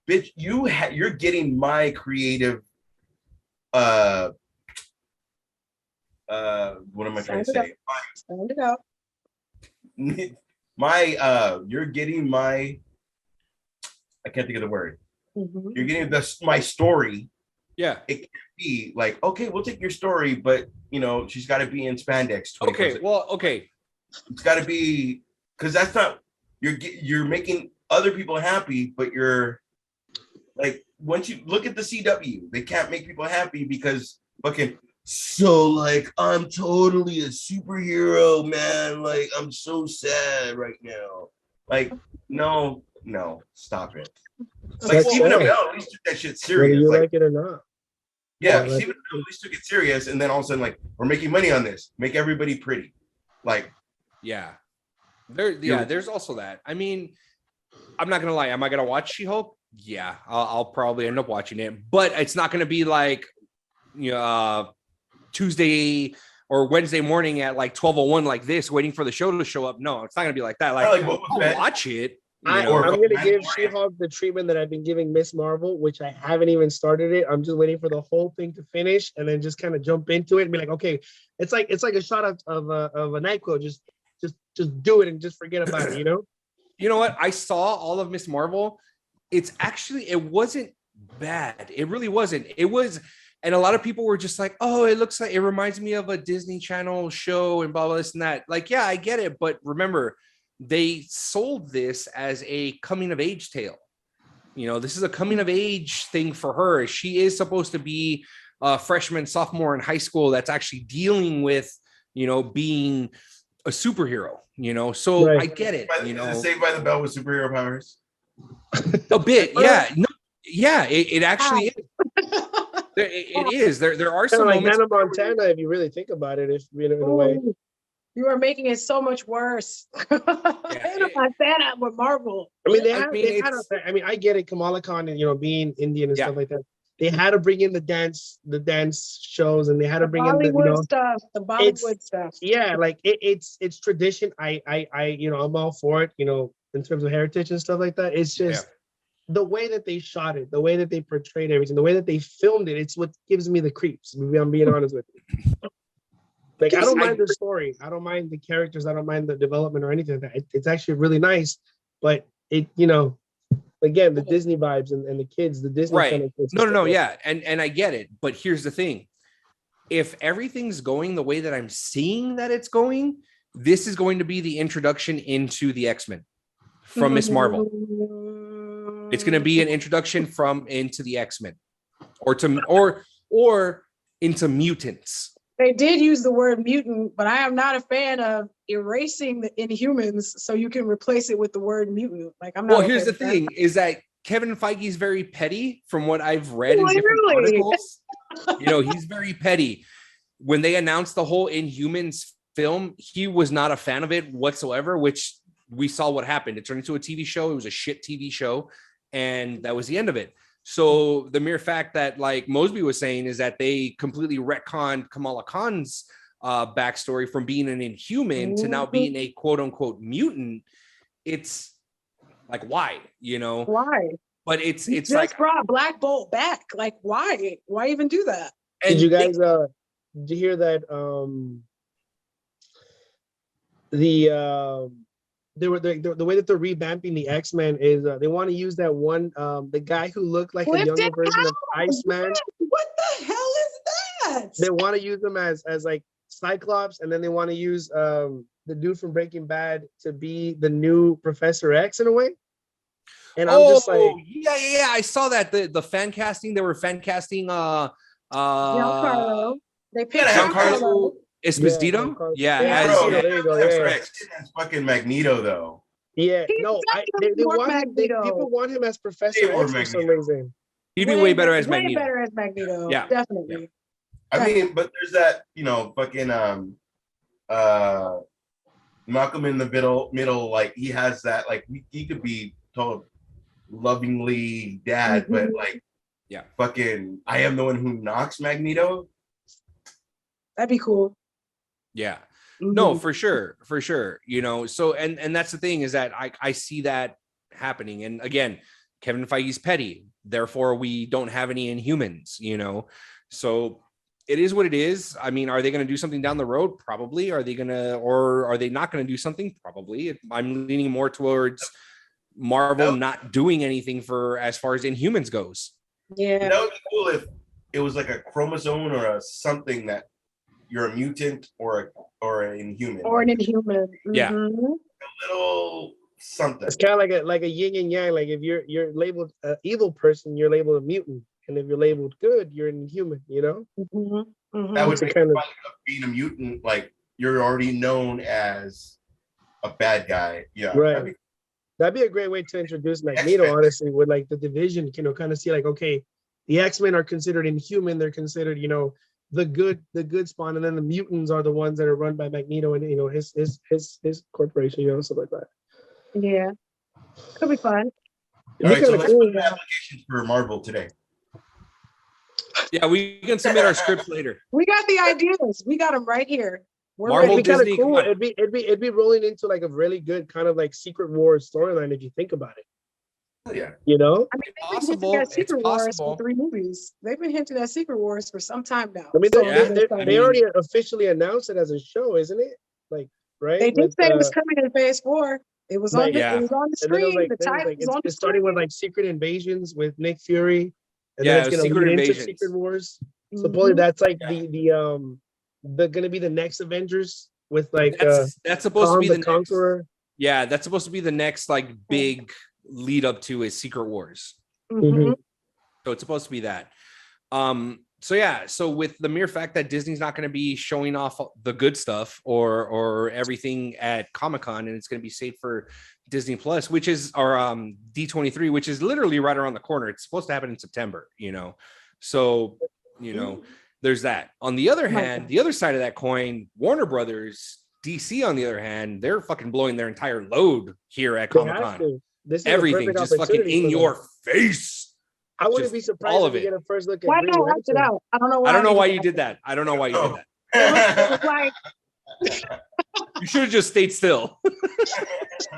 getting my creative what am I trying to say? Sound it out. You're getting my, I can't think of the word. Mhm. You're getting my story. Yeah. It can't be like, okay, we'll take your story, but she's got to be in spandex. 24/7. Okay. Well, okay. It's got to be, because that's not, you're making other people happy, but you're like, once you look at the CW, they can't make people happy because fucking, so like, I'm totally a superhero, man. Like, I'm so sad right now. Like, no, stop it. Like, That's Stephen sad. Amell at least took that shit Whether serious. you Like, like it or not. yeah, like- Stephen Amell at least took it serious, and then all of a sudden, like, we're making money on this. Make everybody pretty. Like, Yeah. There's also that. I mean, I'm not gonna lie. Am I gonna watch She-Hulk? Yeah, I'll probably end up watching it, but it's not gonna be like Tuesday or Wednesday morning at like 12:01 like this, waiting for the show to show up. No, it's not gonna be like that. Like, I like Boba I'll Fett. watch it. I'm Or going to give Mandalorian. She-Hulk the treatment that I've been giving Miss Marvel, which I haven't even started it. I'm just waiting for the whole thing to finish and then just kind of jump into it and be like, okay, it's like a shot of a NyQuil. Just do it and just forget about it, you know? You know what? I saw all of Miss Marvel. It wasn't bad. It really wasn't. It was, and a lot of people were just like, oh, it looks like it reminds me of a Disney Channel show and blah, blah, this and that. Like, yeah, I get it. But remember, they sold this as a coming of age tale. This is a coming of age thing for her. She is supposed to be a freshman, sophomore in high school that's actually dealing with, being a superhero, so Right. I get it, Is it Saved by the Bell with superhero powers? a bit. Yeah. No, yeah, it actually is. It is. There are Kind some of like moments. Hannah Montana, if you really think about it, if in a way. Ooh, you are making it so much worse. That with Marvel. I mean, I get it. Kamala Khan and being Indian and Yeah. stuff like that. They had to bring in the dance shows, and they had to bring in the Bollywood stuff. The Bollywood stuff. yeah, like it's tradition. I'm all for it. In terms of heritage and stuff like that. It's just the way that they shot it, the way that they portrayed everything, the way that they filmed it, it's what gives me the creeps. Maybe I'm being honest with you. Like, I don't mind the story. I don't mind the characters. I don't mind the development or anything like that. It's actually really nice, but it, again, the Disney vibes and the kids, the Disney right. kind of kids. No, yeah. And I get it. But here's the thing. If everything's going the way that I'm seeing that it's going, this is going to be the introduction into the X-Men from Miss Marvel. It's going to be an introduction into the X-Men or into mutants. They did use the word mutant, but I am not a fan of erasing the Inhumans so you can replace it with the word mutant. Like, I'm not. Well, here's the thing: is that Kevin Feige is very petty, from what I've read in different articles. He's very petty. When they announced the whole Inhumans film, he was not a fan of it whatsoever, which we saw what happened. It turned into a TV show. It was a shit TV show, and that was the end of it. So the mere fact that, like Mosby was saying, is that they completely retconned Kamala Khan's backstory from being an Inhuman to now being a quote unquote mutant. It's like, why? Why? But it's just like, brought Black Bolt back. Like, why? Why even do that? Did you guys did you hear that the way that they're revamping the X-Men is they want to use that one the guy who looked like a younger version of Iceman. What the hell is that? They want to use them as like Cyclops, and then they want to use the dude from Breaking Bad to be the new Professor X in a way. And I'm just like, yeah, I saw that the fan casting. They were fan casting Giancarlo. They picked Giancarlo Esposito. There you go. Yeah. That's fucking Magneto, though. Yeah, no, people want him as Professor X for some reason. He'd be way better as Magneto. Way better as Magneto. Yeah, definitely. Yeah. I mean, but there's that, fucking Malcolm in the middle, like he has that, like he could be told lovingly dad, but like, fucking, I am the one who knocks Magneto. That'd be cool. Yeah. No, for sure. So and that's the thing, is that I see that happening. And again, Kevin Feige's petty, therefore we don't have any Inhumans, so it is what it is. I mean, are they going to do something down the road? Probably. Are they not going to do something? Probably. I'm leaning more towards Marvel not doing anything for as far as Inhumans goes. Yeah, that would be cool if it was like a chromosome or something that you're a mutant or an Inhuman. Or an Inhuman. Yeah. A little something. It's kind of like a yin and yang. Like if you're labeled an evil person, you're labeled a mutant. And if you're labeled good, you're an Inhuman, That would make kind of being a mutant, like you're already known as a bad guy. Yeah. Right. That'd be a great way to introduce Magneto, X-Men. Honestly, with like the division, kind of see like, okay, the X-Men are considered Inhuman, they're considered, the good spawn, and then the mutants are the ones that are run by Magneto and his corporation, stuff like that. Yeah, could be fun. All right, so let's put an application for Marvel today. Yeah, we can submit our scripts later. We got the ideas. We got them right here. Marvel, it'd be Disney, cool. It'd be rolling into like a really good kind of like Secret Wars storyline if you think about it. Yeah. I mean, they've been hinting at Secret Wars for 3 movies. They've been hinting at Secret Wars for some time now. I mean, they already officially announced it as a show, isn't it? Like, right? They did say it was coming in Phase 4. It was on. It was on the screen. Like, the title was on the screen. Starting with like Secret Invasions with Nick Fury, and then it's going to lead into Secret Wars. Supposedly, that's like the going to be the next Avengers with like that's supposed to be the Conqueror. Next, yeah, that's supposed to be the next like big lead up to is Secret Wars. Mm-hmm. So it's supposed to be that. So with the mere fact that Disney's not going to be showing off the good stuff or everything at Comic-Con, and it's going to be saved for Disney Plus, which is our D23, which is literally right around the corner. It's supposed to happen in September, So, there's that. On the other hand, the other side of that coin, Warner Brothers, DC, on the other hand, they're fucking blowing their entire load here at Comic-Con. Everything just fucking in your face. I wouldn't be surprised all if we get a first look at Why not act it out? I don't know why. I don't know why you did that. I don't know why you did that. It You should have just stayed still. As soon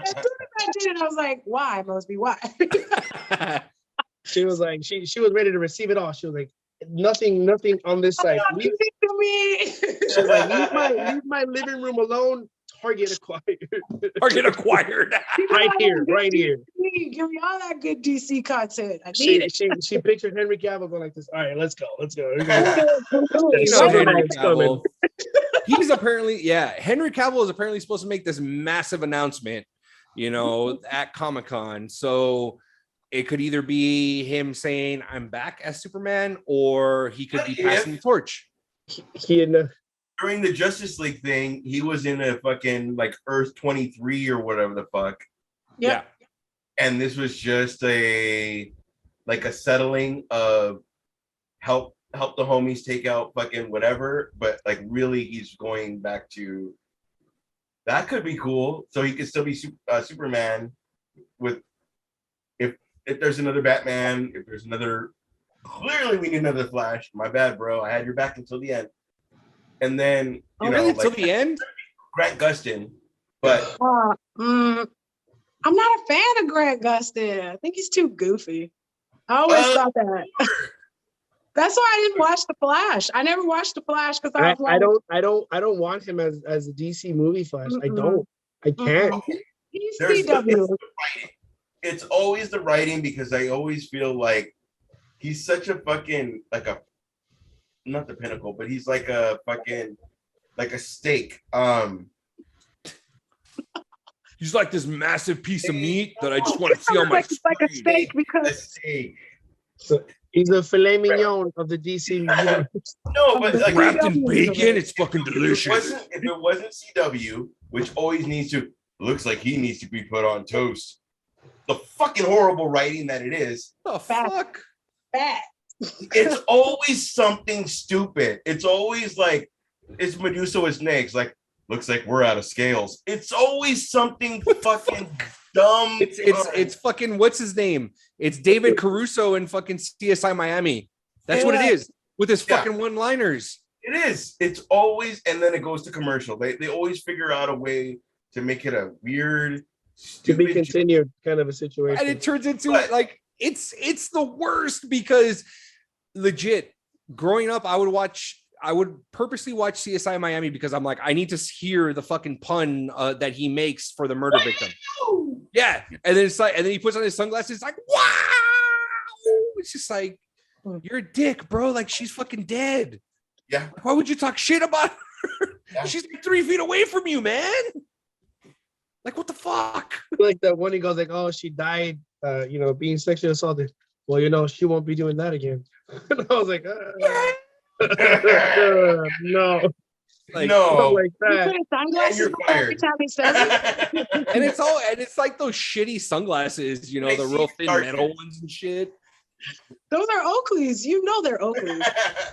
as I did it, I was like, why, Mosby? Why? She was like, she was ready to receive it all. She was like, nothing on this side. Give it to me. She was like, leave my living room alone. Target acquired. Target acquired. right here. Give me all that good DC content. I need it. She pictured Henry Cavill going like this. All right, let's go. You know, Henry Cavill. He's apparently, Henry Cavill is apparently supposed to make this massive announcement, at Comic-Con. So it could either be him saying I'm back as Superman, or he could be passing the torch. During the Justice League thing, he was in a fucking like Earth 23 or whatever the fuck. Yeah. And this was just a settling of help the homies take out fucking whatever, but like really he's going back to that. Could be cool. So he could still be Superman with if there's another Batman, if there's another, clearly we need another Flash. My bad, bro. I had your back until the end. And then really till the end? Grant Gustin, but I'm not a fan of Grant Gustin. I think he's too goofy. I always thought that. That's why I didn't watch The Flash. I never watched The Flash because I was like, I don't want him as a DC movie Flash. I don't. I can't. He's CW. It's always the writing, because I always feel like he's such a fucking not the pinnacle, but he's like a fucking like a steak. He's like this massive piece of meat that I just want to see on my screen. Like a steak because so he's a filet mignon of the DC universe. No, but like, wrapped in bacon, it's fucking delicious. If it wasn't CW, which always looks like he needs to be put on toast. The fucking horrible writing that it is. The fuck? Fat. It's always something stupid. It's always like, it's Medusa with snakes. Like, looks like we're out of scales. It's always something fucking dumb. It's fucking, what's his name? It's David Caruso in fucking CSI Miami. That's what it is with his fucking one-liners. It is. It's always, and then it goes to commercial. They always figure out a way to make it a weird, to be continued kind of a situation. And it turns into it's the worst, because legit, growing up, I would purposely watch CSI Miami because I'm like, I need to hear the fucking pun that he makes for the murder victim. Yeah. And then it's like, and then he puts on his sunglasses, it's like, wow. It's just like, you're a dick, bro. Like, she's fucking dead. Yeah. Why would you talk shit about her? Yeah. She's like 3 feet away from you, man. Like, what the fuck? Like that one, he goes like, oh, she died, being sexually assaulted. Well, she won't be doing that again. And I was like, no. Like, no. Like that. You put sunglasses you're fired. And it's like those shitty sunglasses, the real thin metal ones and shit. Those are Oakleys. You know they're Oakleys.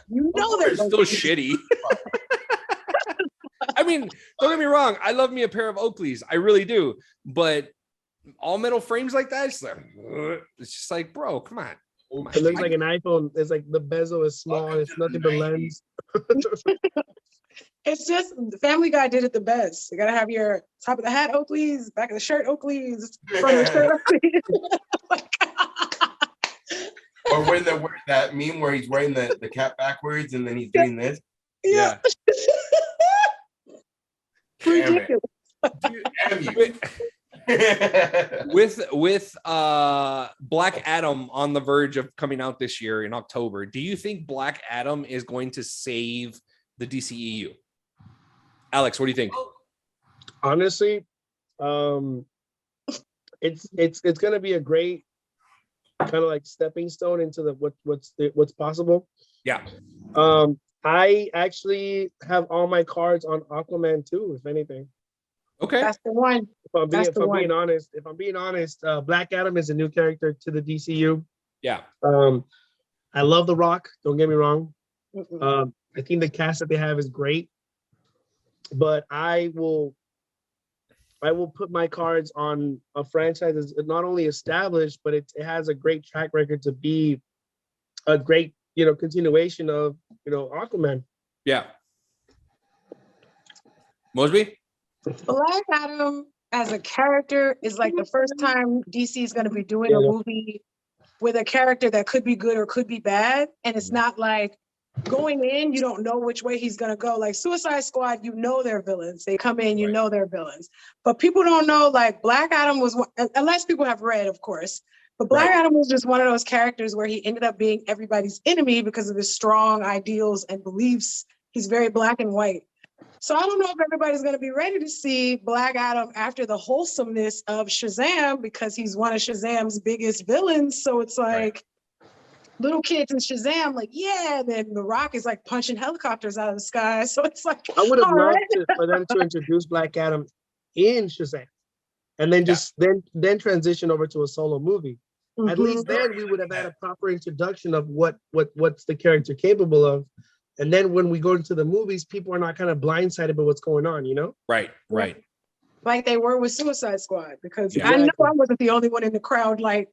They're still shitty. I mean, don't get me wrong. I love me a pair of Oakleys. I really do. But all metal frames like that, it's just like, bro, come on. It looks like an iPhone. It's like the bezel is small. It's nothing but lens. It's just Family Guy did it the best. You gotta have your top of the hat Oakleys, back of the shirt Oakleys, front of the shirt Oakleys. Or when that meme where he's wearing the cap backwards and then he's doing this. Yeah. Ridiculous. With Black Adam on the verge of coming out this year in October, do you think Black Adam is going to save the DCEU? Alex, what do you think? Honestly, it's going to be a great kind of like stepping stone into what's possible. Yeah. I actually have all my cards on Aquaman too, if anything. Okay. That's the one. If I'm being honest, Black Adam is a new character to the DCU. Yeah. I love The Rock. Don't get me wrong. I think the cast that they have is great, but I will put my cards on a franchise that's not only established, but it has a great track record to be a great, continuation of, Aquaman. Yeah. Mosby? Black Adam as a character is like the first time DC is going to be doing a movie with a character that could be good or could be bad. And it's not like going in, you don't know which way he's going to go. Like Suicide Squad, you know they're villains. They come in, you know they're villains. But people don't know, like Black Adam was, unless people have read, of course. But Black Adam was just one of those characters where he ended up being everybody's enemy because of his strong ideals and beliefs. He's very black and white. So I don't know if everybody's going to be ready to see Black Adam after the wholesomeness of Shazam, because he's one of Shazam's biggest villains. So it's like little kids in Shazam, like, yeah, then The Rock is like punching helicopters out of the sky. So it's like, I would have loved for them to introduce Black Adam in Shazam and then just then transition over to a solo movie. At least then we would have had a proper introduction of what's the character capable of. And then when we go into the movies, people are not kind of blindsided by what's going on, you know? Right. Like they were with Suicide Squad, because I know I wasn't the only one in the crowd. Like,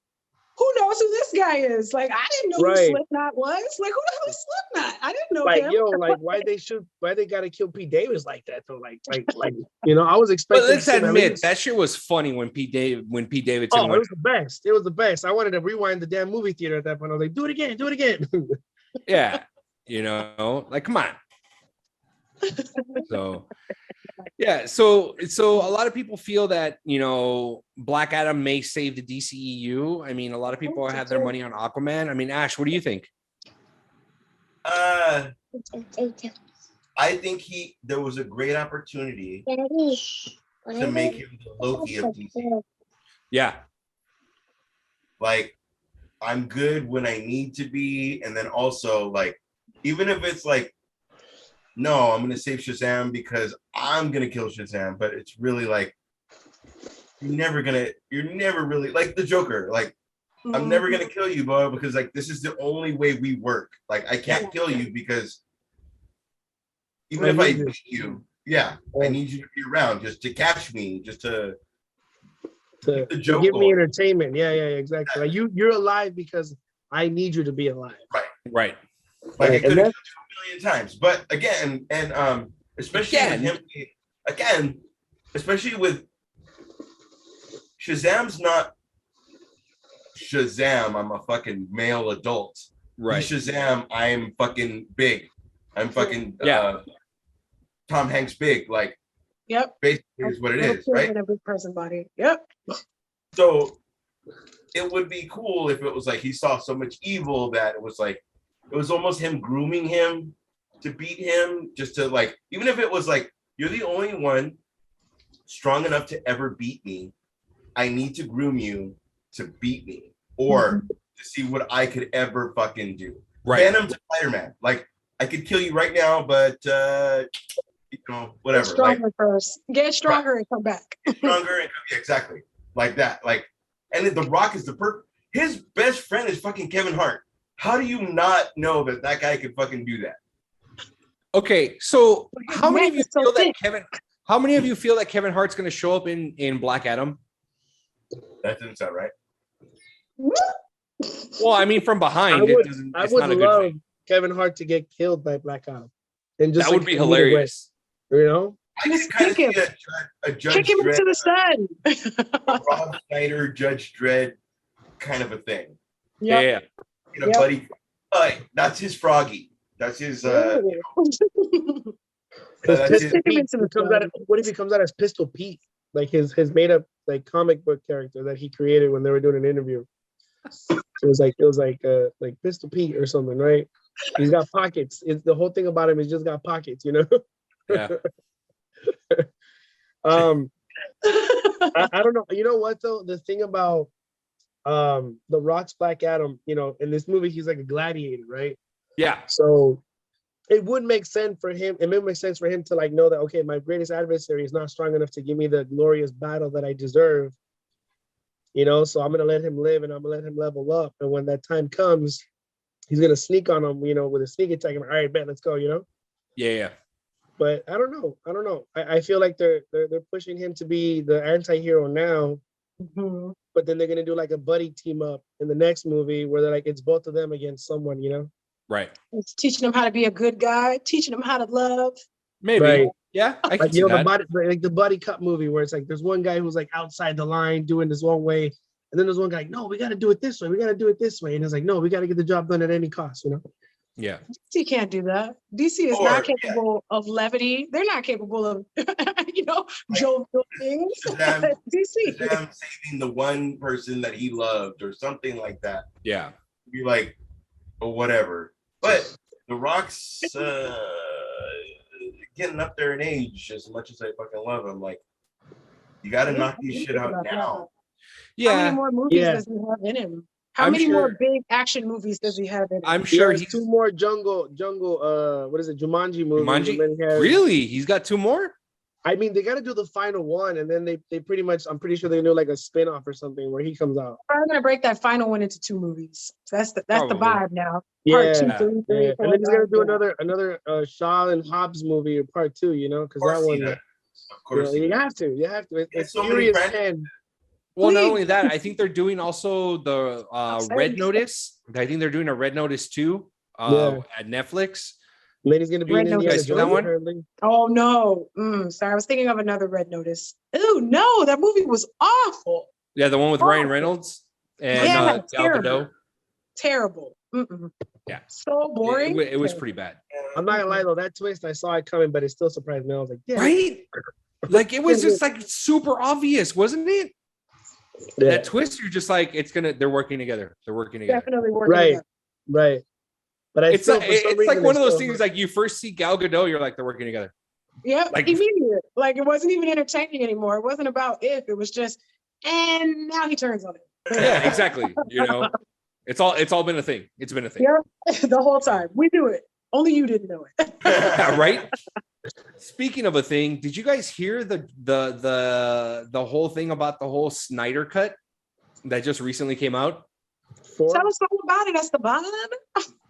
who knows who this guy is? Like, I didn't know who Slipknot was. Like, who the hell is Slipknot? I didn't know him. Yo, like, why they gotta kill Pete Davis like that though? Like, you know, I was expecting. But let's admit that shit was funny when Pete Davidson. It was the best. It was the best. I wanted to rewind the damn movie theater at that point. I was like, do it again. Yeah, you know, like, come on. So a lot of people feel that, you know, Black Adam may save the DCEU. I mean, a lot of people have their money on Aquaman. I mean, Ash, what do you think? I think there was a great opportunity to make him the Loki of DC. Yeah. Like, I'm good when I need to be, and then also, like, even if it's like, no, I'm gonna save Shazam because I'm gonna kill Shazam, but it's really like you're never really like the Joker. Like, I'm never gonna kill you, bro, because like this is the only way we work. Like, I can't kill you because even if I beat you, I need you to be around just to catch me, just to give me entertainment. Yeah, exactly. Like you're alive because I need you to be alive. Right. Like, I could have killed you 1,000,000 times, but again, and especially with him, especially with Shazam's not Shazam. I'm a fucking male adult. Right. He's Shazam. I'm fucking big. I'm fucking Tom Hanks big. Like, basically is what it is, right? In a big person body. Yep. So it would be cool if it was like he saw so much evil that it was like, it was almost him grooming him to beat him, just to like, even if it was like, you're the only one strong enough to ever beat me. I need to groom you to beat me or to see what I could ever fucking do. Right. Venom to Spider-Man. Like, I could kill you right now, but you know, whatever. Get stronger first. Get stronger and come back. Get stronger and exactly. Like that. Like, and then The Rock is his best friend is fucking Kevin Hart. How do you not know that guy could fucking do that? Okay, so how many of you feel that Kevin Hart's going to show up in Black Adam? That doesn't sound right. Well, I mean, from behind, I would love Kevin Hart to get killed by Black Adam, and just that would be hilarious. You know, I just kind of see a Judge kick him Dredd, into the sun. Rob Schneider, Judge Dredd kind of a thing. Yeah. You know, buddy, that's his Froggy. That's his. What if he comes out as Pistol Pete, like his made up like comic book character that he created when they were doing an interview? It was like Pistol Pete or something, right? He's got pockets. It's the whole thing about him. He's just got pockets, you know. Yeah. I don't know. You know what though? The thing about The Rock's Black Adam, you know, in this movie he's like a gladiator, right? Yeah. So it would make sense for him. It would make sense for him to like know that, okay, my greatest adversary is not strong enough to give me the glorious battle that I deserve. You know, so I'm gonna let him live and I'm gonna let him level up. And when that time comes, he's gonna sneak on him, you know, with a sneak attack. I'm like, all right, bet, let's go, you know? Yeah. But I don't know. I feel like they're pushing him to be the anti-hero now. But then they're gonna do like a buddy team up in the next movie where they're like, it's both of them against someone, you know? Right. It's teaching him how to be a good guy, teaching him how to love. Maybe. Right. Yeah, I can Like see the that. buddy cup movie where it's like there's one guy who's like outside the line doing this one way, and then there's one guy like, no, we got to do it this way. We got to do it this way, and it's like, no, we got to get the job done at any cost. Yeah. DC can't do that. DC is not capable of levity. They're not capable of, jovial things. DC. Shazam saving the one person that he loved or something like that. Yeah. Be like, or whatever. But The Rock's getting up there in age as much as I fucking love him. Like, you got to knock these shit out now. Yeah. How many more movies does he have in him? How many more big action movies does he have in him? I'm sure he's 2 more jungle, what is it, Jumanji movies. Jumanji? Really? He's got 2 more? I mean, they got to do the final one, and then they pretty much, I'm pretty sure they do like a spin-off or something where he comes out. I'm gonna break that final one into 2 movies. So that's the vibe now. Yeah, Part 2, 3, 3, 4, and then he's gonna do another Shaw and Hobbs movie, part 2. Because that one, of course, you have to. It's so Furious many 10. Well, not only that, I think they're doing also the Red Notice. I think they're doing a Red Notice 2 at Netflix. And then he's gonna be in Indiana Jones, that one? apparently. Oh no! Sorry, I was thinking of another Red Notice. Oh no, that movie was awful. Yeah, the one with Ryan Reynolds and Gal Gadot. Terrible. Yeah, so boring. It was pretty bad. I'm not gonna lie though, that twist I saw it coming, but it still surprised me. I was like, yeah, right? Like it was just like super obvious, wasn't it? Yeah. That twist, you're just like, they're working together. They're working together. Definitely working together. Right. But it's like one of those things like you first see Gal Gadot, you're like, they're working together. Yeah, like, immediate. Like it wasn't even entertaining anymore. It wasn't about if, it was just, and now he turns on it. Yeah, exactly. It's all been a thing. It's been a thing. Yeah, the whole time. We do it. Only you didn't know it. Yeah, right? Speaking of a thing, did you guys hear the whole thing about the whole Snyder cut that just recently came out? Tell us all about it, Esteban.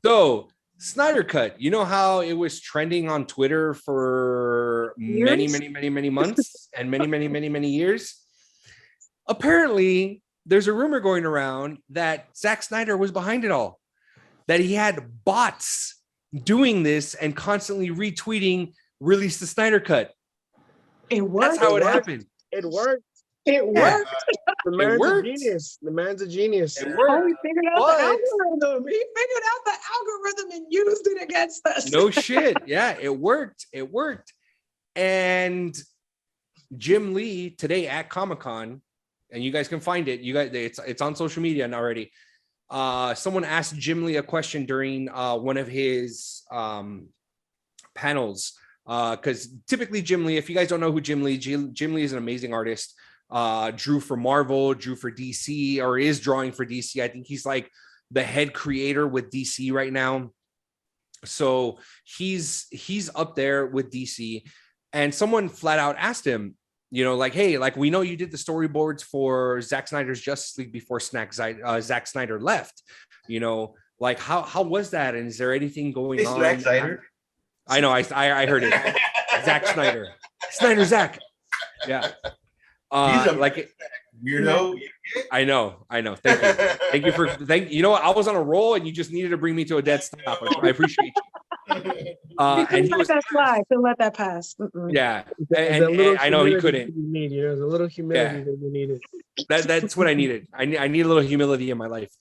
So, Snyder cut, you know how it was trending on Twitter for many months and many years? Apparently, there's a rumor going around that Zack Snyder was behind it all, that he had bots doing this and constantly retweeting, release the Snyder cut. It worked. That's how it happened. It worked. It worked. The man's a genius. The man's a genius. It worked. He figured out the algorithm. He figured out the algorithm and used it against us. No shit. Yeah, it worked. It worked. And Jim Lee today at Comic-Con, and you guys can find it. It's on social media already. Someone asked Jim Lee a question during one of his panels. Because typically Jim Lee, if you guys don't know who Jim Lee is an amazing artist. Drew for Marvel, drew for DC, or is drawing for DC. I think he's like the head creator with DC right now. So he's up there with DC. And someone flat out asked him, like, hey, like we know you did the storyboards for Zack Snyder's Justice League before Zack Snyder left. Like how was that? And is there anything going on? Zack Snyder. I know, I heard it. Zack Snyder. Snyder Zack. Yeah. He's a like weirdo. I know. Thank you. You know what? I was on a roll and you just needed to bring me to a dead stop. I appreciate you. And he was, that slide. He'll let that pass. Yeah. And I know he couldn't. There's a little humility that you needed. That's what I needed. I need a little humility in my life.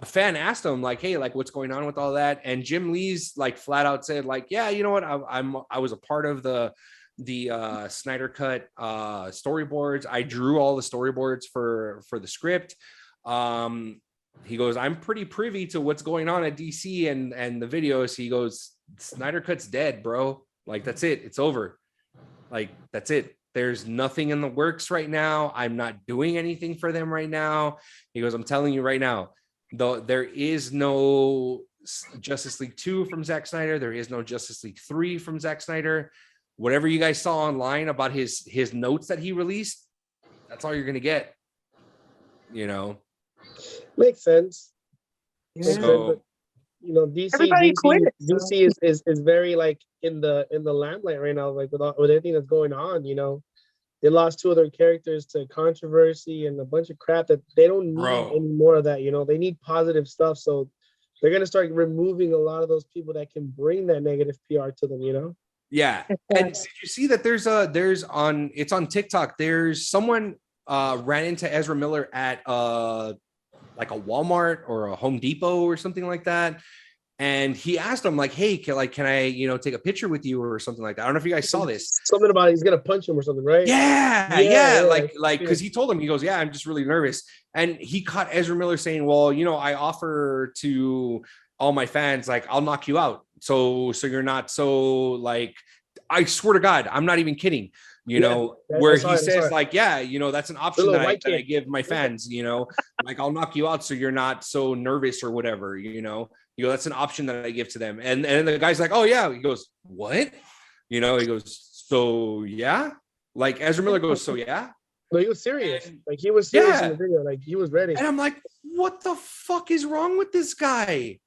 A fan asked him like, hey, like what's going on with all that? And Jim Lee's like flat out said like, yeah, you know what? I was a part of the Snyder cut storyboards. I drew all the storyboards for the script. He goes, I'm pretty privy to what's going on at DC and the videos. He goes, Snyder cut's dead, bro. Like that's it. It's over. Like that's it. There's nothing in the works right now. I'm not doing anything for them right now. He goes, I'm telling you right now, though there is no Justice League 2 from Zack Snyder. There is no Justice League 3 from Zack Snyder. Whatever you guys saw online about his notes that he released, that's all you're going to get. Makes sense. Yeah. So, DC is very like in the limelight right now, like with everything that's going on. They lost 2 other characters to controversy and a bunch of crap that they don't need any more of that. They need positive stuff. So they're gonna start removing a lot of those people that can bring that negative PR to them, you know? Yeah. And did you see that it's on TikTok. There's someone ran into Ezra Miller at like a Walmart or a Home Depot or something like that. And he asked him like, hey, can I, take a picture with you or something like that? I don't know if you guys saw this. Something about he's gonna punch him or something, right? Yeah. Like, because he told him, he goes, yeah, I'm just really nervous. And he caught Ezra Miller saying, well, I offer to all my fans, like, I'll knock you out. So you're not so like, I swear to God, I'm not even kidding. Where he says like, yeah, that's an option that I give my fans, like I'll knock you out so you're not so nervous or whatever, that's an option that I give to them. And the guy's like, oh yeah. He goes, what? He goes, so yeah. Like Ezra Miller goes, so yeah. No, he was serious. Like he was serious in the video. Like he was ready. And I'm like, what the fuck is wrong with this guy?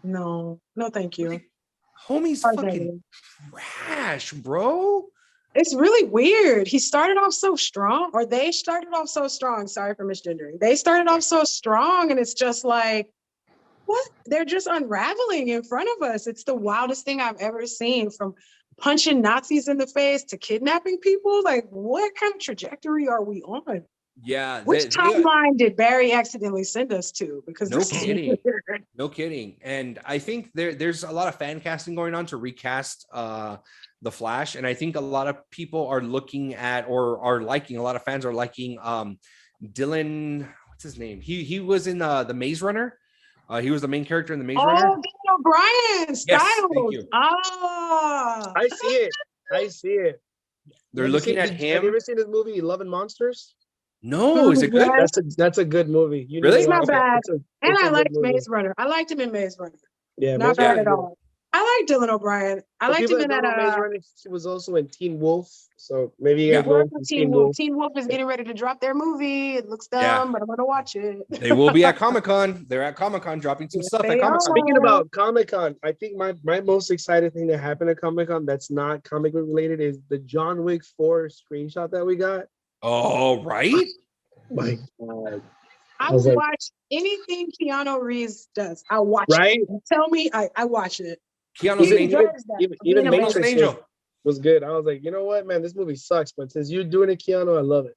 No, thank you. Like, homie's fucking trash, bro. It's really weird. He started off so strong, or they started off so strong. Sorry for misgendering. They started off so strong, and it's just like, what? They're just unraveling in front of us. It's the wildest thing I've ever seen, from punching Nazis in the face to kidnapping people. Like, what kind of trajectory are we on? Yeah. Which timeline did Barry accidentally send us to? Because no kidding. No kidding. And I think there's a lot of fan casting going on to recast the Flash. And I think a lot of people are looking at or are liking, a lot of fans are liking Dylan, what's his name? He was in the Maze Runner. He was the main character in the Maze Runner. Oh, Dylan O'Brien Styles. Yes, thank you. Ah. I see it. They're looking at him. Have you ever seen this movie, Love and Monsters? No, is it good? That's a good movie. Really? It's not bad. And I liked Maze Runner. I liked him in Maze Runner. Yeah, not bad at all. I like Dylan O'Brien. I liked him in that. Maze Runner. He was also in Teen Wolf. So maybe you guys know Teen Wolf. Teen Wolf is getting ready to drop their movie. It looks dumb, but I'm gonna watch it. They will be at Comic-Con. They're at Comic-Con dropping some stuff at Comic-Con. Speaking about Comic-Con, I think my most excited thing that happened at Comic-Con that's not comic book related is the John Wick 4 screenshot that we got. Oh, right. My God. I will watch anything Keanu Reeves does. I'll watch it. Tell me, I watch it. Keanu's an angel. Even Matrix was good. I was like, you know what, man, this movie sucks, but since you're doing it, Keanu, I love it.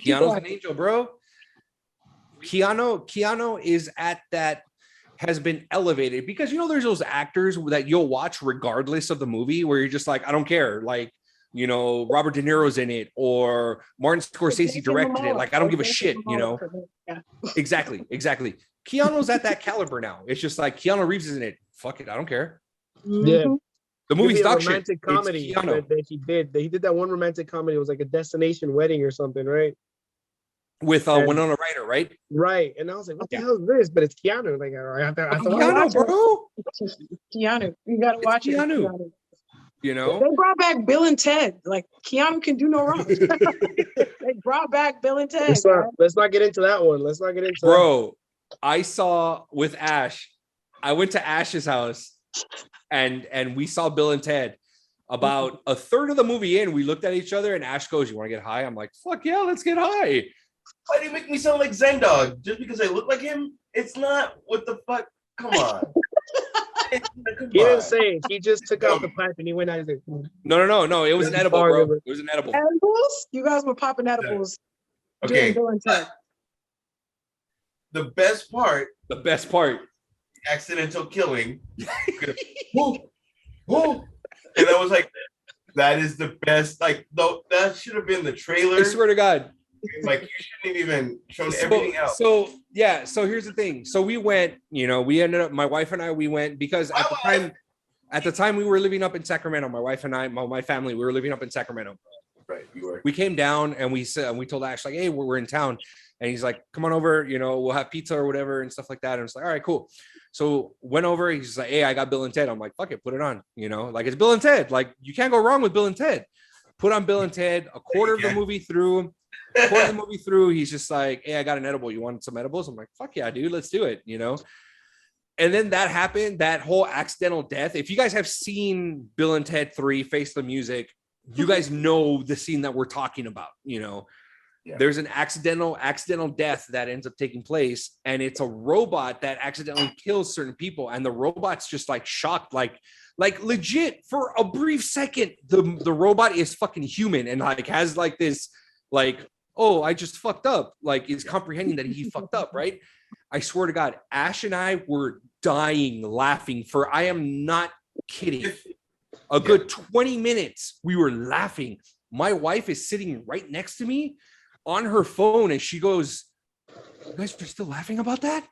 Keanu's an angel, bro. Keanu is at that, has been elevated because there's those actors that you'll watch regardless of the movie where you're just like, I don't care. Like, Robert De Niro's in it or Martin Scorsese directed it. Like, I don't give a shit, Yeah. Exactly. Keanu's at that caliber now. It's just like Keanu Reeves is in it. Fuck it. I don't care. Yeah. The movie's dog shit. Romantic comedy that he did. He did that one romantic comedy. It was like a destination wedding or something, right? With Winona Ryder, right? Right. And I was like, what the hell is this? But it's Keanu. Like, I have to Keanu, bro. Keanu. You gotta watch it. Keanu. They brought back Bill and Ted. Like, Keanu can do no wrong. They brought back Bill and Ted. Let's not get into that one. Let's not get into Bro, I saw with Ash. I went to Ash's house and we saw Bill and Ted. About a third of the movie in, we looked at each other and Ash goes, you want to get high? I'm like, fuck yeah, let's get high. Why do you make me sound like Zendog? Just because I look like him? It's not. What the fuck? Come on. He didn't say it. He just took out the pipe and he went out. He's like, no. It was an edible, bro. It was an edible. Edibles? You guys were popping edibles. Okay. Bill and Ted. The best part. Accidental killing. Whoa. And I was like, that is the best. Like, no, that should have been the trailer. I swear to God. Like, you shouldn't have even shown everything else. So here's the thing. So we went, we ended up, my wife and I, we went because at the time we were living up in Sacramento. My wife and I, my family, we were living up in Sacramento. Right, you were. We came down and we told Ash, like, hey, we're in town. And he's like, come on over, we'll have pizza or whatever and stuff like that. And it's like, all right, cool. So went over, he's like, hey, I got Bill and Ted. I'm like, fuck it, put it on, like it's Bill and Ted. Like, you can't go wrong with Bill and Ted. Put on Bill and Ted, a quarter of the movie through, he's just like, hey, I got an edible. You want some edibles? I'm like, fuck yeah, dude, let's do it, And then that happened, that whole accidental death. If you guys have seen Bill and Ted 3, Face the Music, you guys know the scene that we're talking about, there's an accidental death that ends up taking place, and it's a robot that accidentally kills certain people, and the robot's just like shocked, like legit for a brief second, the robot is fucking human and like has like this like, oh, I just fucked up, like is comprehending that he fucked up, right? I swear to God, Ash and I were dying laughing for, I am not kidding, a good 20 minutes. We were laughing. My wife is sitting right next to me on her phone, and she goes, "You guys are still laughing about that?"